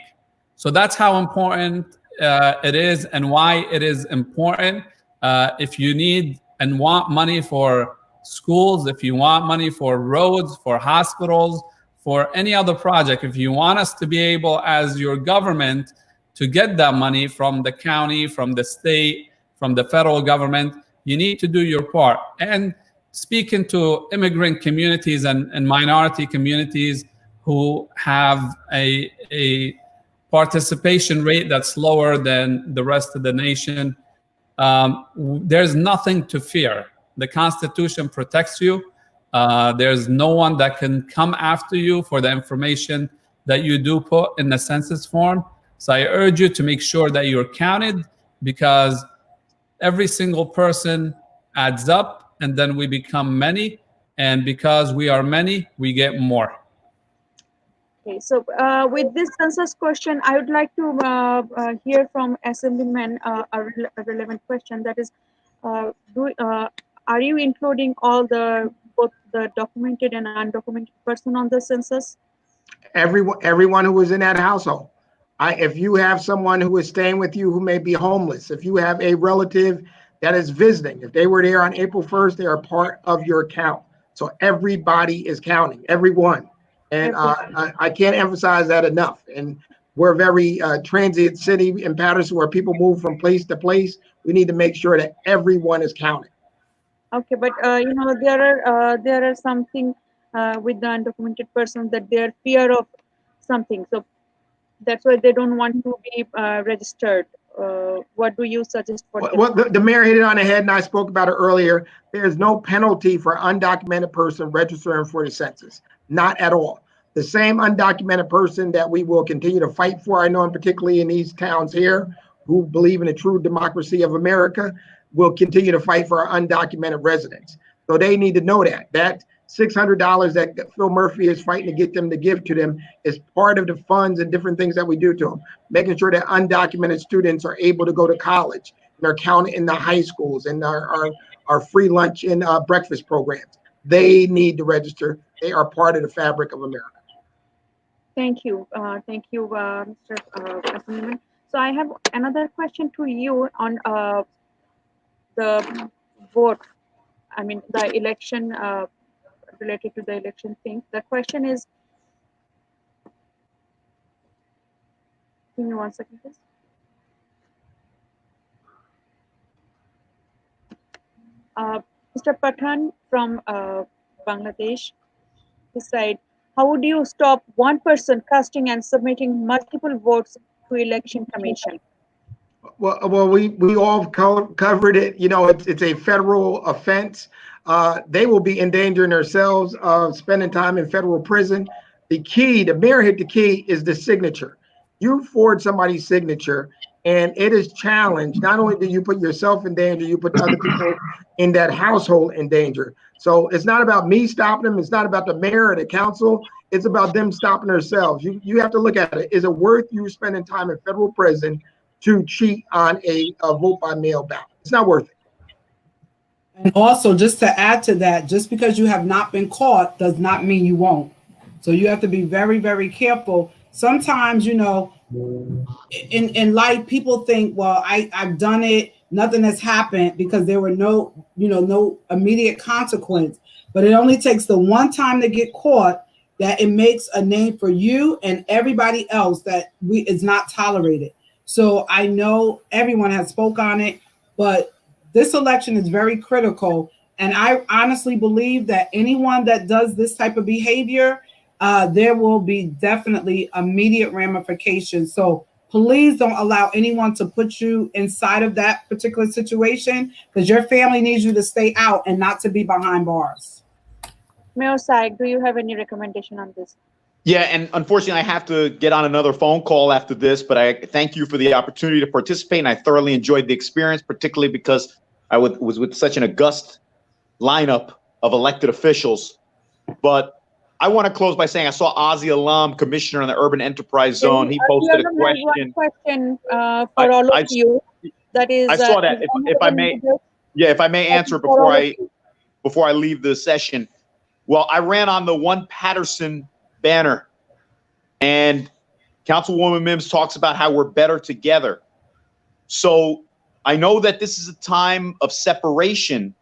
So that's how important it is and why it is important. If you need and want money for schools, if you want money for roads, for hospitals, for any other project, if you want us to be able as your government to get that money from the county, from the state, from the federal government, you need to do your part. And speaking to immigrant communities and minority communities who have a participation rate that's lower than the rest of the nation, there's nothing to fear. The Constitution protects you. There's no one that can come after you for the information that you do put in the census form. So I urge you to make sure that you're counted, because every single person adds up, and then we become many. And because we are many, we get more. Okay, so with this census question, I would like to hear from Assemblyman a relevant question. That is, are you including all both the documented and undocumented person on the census? Everyone who was in that household. If you have someone who is staying with you who may be homeless, if you have a relative that is visiting, if they were there on April 1st, they are part of your count. So everybody is counting, everyone. And I can't emphasize that enough. And we're a very transient city in Patterson where people move from place to place. We need to make sure that everyone is counted. Okay, but you know, there are something with the undocumented person that they are fear of something. So that's why they don't want to be registered. What do you suggest for them? Well, the mayor hit it on the head, and I spoke about it earlier. There's no penalty for undocumented person registering for the census, not at all. The same undocumented person that we will continue to fight for, I know, and particularly in these towns here who believe in the true democracy of America, will continue to fight for our undocumented residents. So they need to know that $600 that Phil Murphy is fighting to get them to give to them is part of the funds and different things that we do to them, making sure that undocumented students are able to go to college and are counted in the high schools and our free lunch and breakfast programs. They need to register. They are part of the fabric of America. Thank you. Thank you, Mr. Assemblyman. So I have another question to you on the vote. I mean, the election, related to the election thing. The question is, give me 1 second, please. Mr. Pathan from Bangladesh, he said, how would you stop one person casting and submitting multiple votes to election commission? Well, we all covered it. You know, it's a federal offense. They will be endangering themselves of spending time in federal prison. The key, the mayor hit the key, is the signature. You forward somebody's signature, and it is challenged. Not only do you put yourself in danger, you put other people in that household in danger. So it's not about me stopping them. It's not about the mayor or the council. It's about them stopping themselves. You have to look at it. Is it worth you spending time in federal prison to cheat on a vote by mail ballot? It's not worth it. And also, just to add to that, just because you have not been caught does not mean you won't. So you have to be very, very careful. Sometimes, you know, in life, people think, well, I've done it, nothing has happened because there were no immediate consequence. But it only takes the one time to get caught that it makes a name for you and everybody else that is not tolerated. So I know everyone has spoke on it, but this election is very critical. And I honestly believe that anyone that does this type of behavior, there will be definitely immediate ramifications. So please don't allow anyone to put you inside of that particular situation, because your family needs you to stay out and not to be behind bars. Mayor Saik, do you have any recommendation on this? Yeah, and unfortunately, I have to get on another phone call after this, but I thank you for the opportunity to participate, and I thoroughly enjoyed the experience, particularly because I was with such an august lineup of elected officials. But I want to close by saying I saw Ozzy Alam, commissioner on the Urban Enterprise Zone. He posted a question. One question for all of you. That is, I saw that. If I may, yeah, if I may answer before I leave the session. Well, I ran on the One Patterson banner, and Councilwoman Mims talks about how we're better together. So I know that this is a time of separation,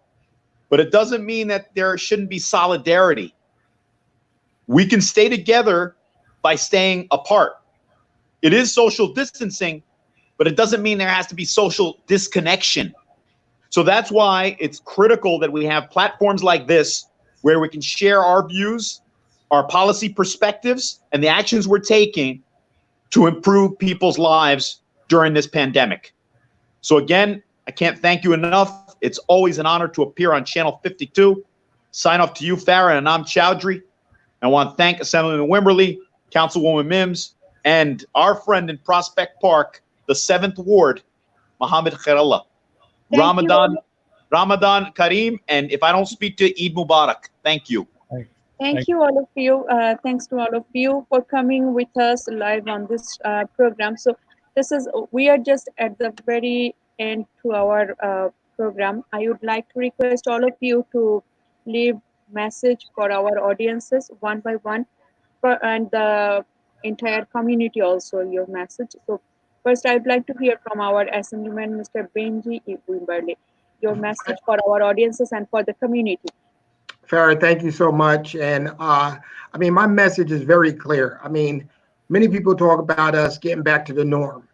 but it doesn't mean that there shouldn't be solidarity. We can stay together by staying apart. It is social distancing, but it doesn't mean there has to be social disconnection. So that's why it's critical that we have platforms like this where we can share our views, our policy perspectives, and the actions we're taking to improve people's lives during this pandemic. So again, I can't thank you enough. It's always an honor to appear on Channel 52. Sign off to you, Farah and Anam Chowdhury. I want to thank Assemblyman Wimberly, Councilwoman Mims, and our friend in Prospect Park, the 7th Ward, Mohammed Khairallah. Ramadan Kareem, and if I don't speak to Eid Mubarak, thank you. Thank you, all of you. Thanks to all of you for coming with us live on this program. So we are just at the very end to our program. I would like to request all of you to leave message for our audiences one by one, and the entire community also, your message. So first, I'd like to hear from our Assemblyman, Mr. Benji Wimberly, your message for our audiences and for the community. Farah, thank you so much. And I mean, my message is very clear. I mean, many people talk about us getting back to the norm.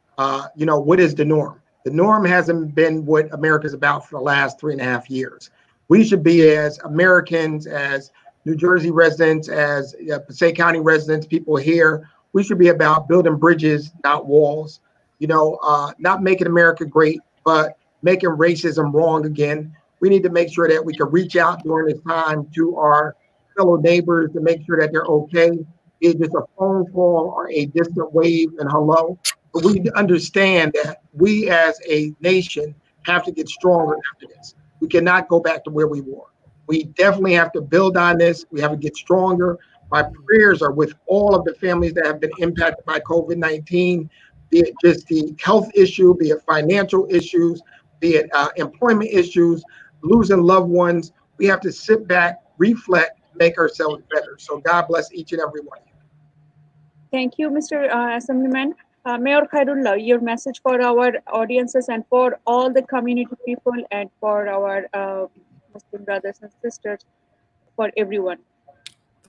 You know, what is the norm? The norm hasn't been what America's about for the last 3.5 years. We should be, as Americans, as New Jersey residents, as Passaic County residents, people here, we should be about building bridges, not walls. You know, not making America great, but making racism wrong again. We need to make sure that we can reach out during this time to our fellow neighbors to make sure that they're okay. Be it just a phone call or a distant wave and hello. But we understand that we as a nation have to get stronger after this. We cannot go back to where we were. We definitely have to build on this. We have to get stronger. My prayers are with all of the families that have been impacted by COVID-19, be it just the health issue, be it financial issues, be it employment issues, losing loved ones. We have to sit back, reflect, make ourselves better. So God bless each and every one of you. Thank you, Mr. Assemblyman. Mayor Khairullah, your message for our audiences and for all the community people and for our Muslim brothers and sisters, for everyone.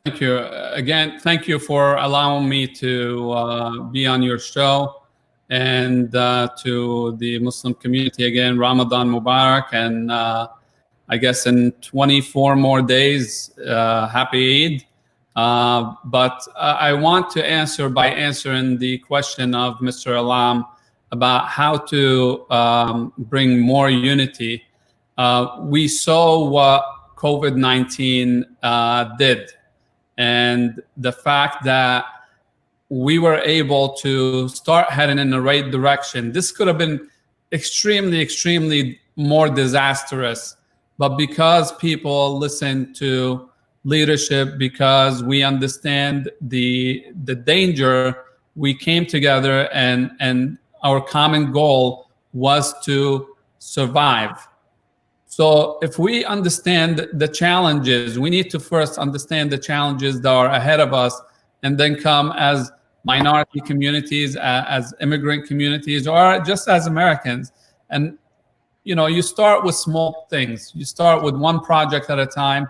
Thank you. Again, thank you for allowing me to be on your show, and to the Muslim community again, Ramadan Mubarak, and I guess in 24 more days, happy Eid. But I want to answer by answering the question of Mr. Alam about how to bring more unity. We saw what COVID-19 did, and the fact that we were able to start heading in the right direction. This could have been extremely, extremely more disastrous, but because people listen to leadership, because we understand the danger, we came together, and our common goal was to survive. So if we understand the challenges, we need to first understand the challenges that are ahead of us, and then come as minority communities, as immigrant communities, or just as Americans. And you know, you start with small things. You start with one project at a time.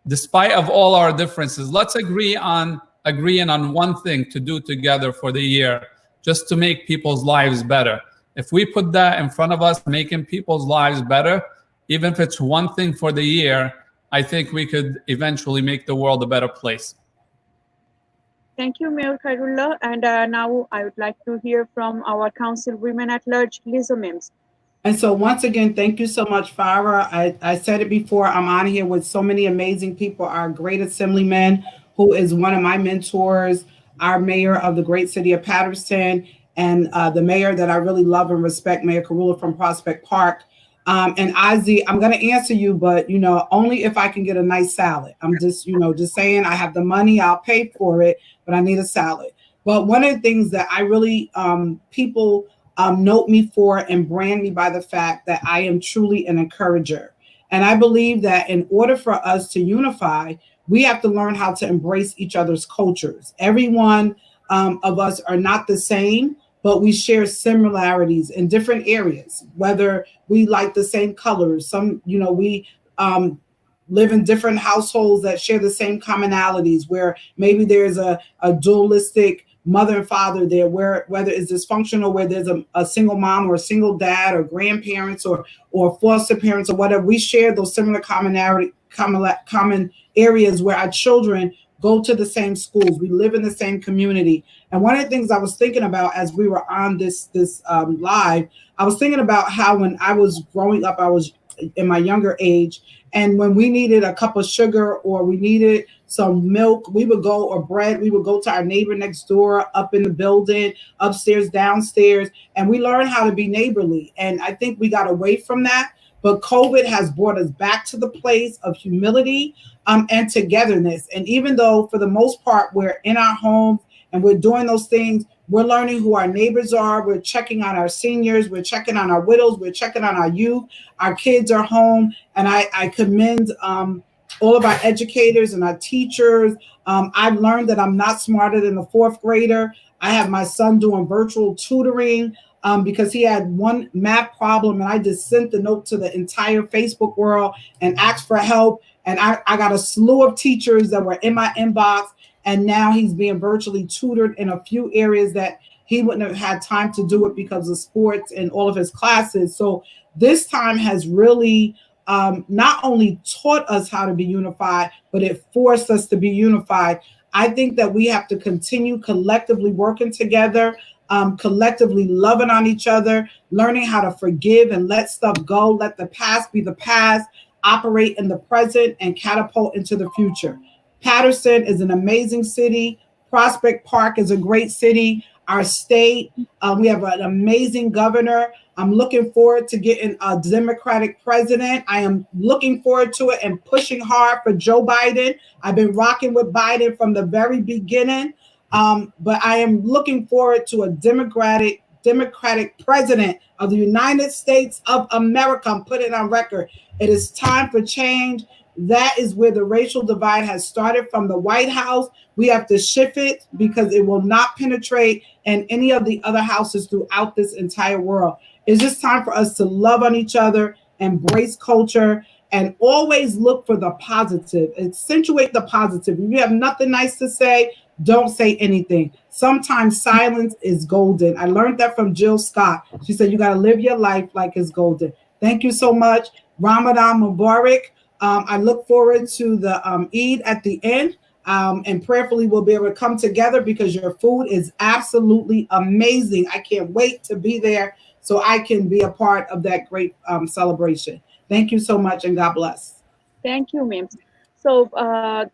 Despite of all our differences, let's agreeing on one thing to do together for the year, just to make people's lives better. If we put that in front of us, making people's lives better, even if it's one thing for the year, I think we could eventually make the world a better place. Thank you, Mayor Khairullah. And now I would like to hear from our Councilwomen at Large, Lisa Mims. And so once again, thank you so much, Farah. I said it before, I'm on here with so many amazing people. Our great assemblyman, who is one of my mentors, our mayor of the great city of Patterson, and the mayor that I really love and respect, Mayor Khairullah from Prospect Park. And Ozzy, I'm going to answer you, but, you know, only if I can get a nice salad. I'm just, you know, just saying I have the money, I'll pay for it, but I need a salad. But one of the things that I really, people note me for and brand me by the fact that I am truly an encourager. And I believe that in order for us to unify, we have to learn how to embrace each other's cultures. Everyone of us are not the same, but we share similarities in different areas, whether we like the same colors. Some, we live in different households that share the same commonalities, where maybe there's a dualistic mother and father there, where whether it's dysfunctional, where there's a single mom or a single dad or grandparents or foster parents or whatever. We share those similar common areas where our children go to the same schools. We live in the same community. And one of the things I was thinking about as we were on this live, I was thinking about how when I was growing up, I was in my younger age, and when we needed a cup of sugar or we needed some milk, we would go, or bread, we would go to our neighbor next door, up in the building, upstairs, downstairs, and we learned how to be neighborly. And I think we got away from that. But COVID has brought us back to the place of humility and togetherness. And even though for the most part we're in our homes and we're doing those things, we're learning who our neighbors are. We're checking on our seniors. We're checking on our widows. We're checking on our youth. Our kids are home. And I commend all of our educators and our teachers. I've learned that I'm not smarter than a fourth grader. I have my son doing virtual tutoring because he had one math problem, and I just sent the note to the entire Facebook world and asked for help. And I got a slew of teachers that were in my inbox, and now he's being virtually tutored in a few areas that he wouldn't have had time to do it because of sports and all of his classes. So this time has really not only taught us how to be unified, but it forced us to be unified. I think that we have to continue collectively working together, collectively loving on each other, learning how to forgive and let stuff go, let the past be the past, operate in the present, and catapult into the future. Patterson is an amazing city. Prospect Park is a great city. Our state, we have an amazing governor. I'm looking forward to getting a Democratic president. I am looking forward to it and pushing hard for Joe Biden. I've been rocking with Biden from the very beginning, but I am looking forward to a Democratic president of the United States of America. I'm putting it on record. It is time for change. That is where the racial divide has started from the White House. We have to shift it because it will not penetrate in any of the other houses throughout this entire world. It's just time for us to love on each other, embrace culture, and always look for the positive. Accentuate the positive. If you have nothing nice to say, don't say anything. Sometimes silence is golden. I learned that from Jill Scott. She said, you got to live your life like it's golden. Thank you so much. Ramadan Mubarak. I look forward to the Eid at the end, and prayerfully we'll be able to come together because your food is absolutely amazing. I can't wait to be there so I can be a part of that great celebration. Thank you so much, and God bless. Thank you, ma'am. So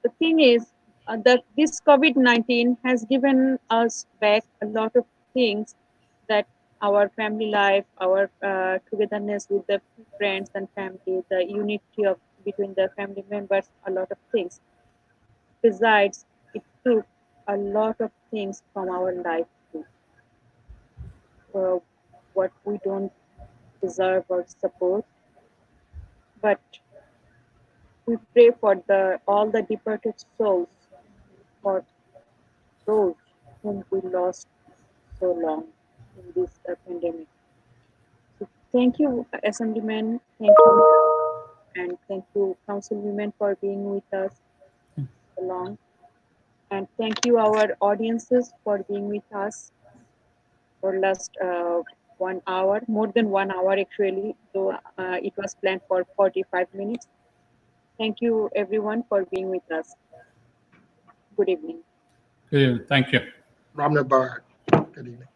the thing is that this COVID-19 has given us back a lot of things, that our family life, our togetherness with the friends and family, the unity of between the family members, a lot of things. Besides, it took a lot of things from our life too. What we don't deserve or support, but we pray for all the departed souls, for those whom we lost so long in this pandemic. So thank you, Assemblyman. Thank you, and thank you, Councilwomen, for being with us along. And thank you, our audiences, for being with us for last 1 hour, more than 1 hour actually, so it was planned for 45 minutes. Thank you, everyone, for being with us. Good evening. Good evening. Thank you. Ramadan Mubarak. Good evening.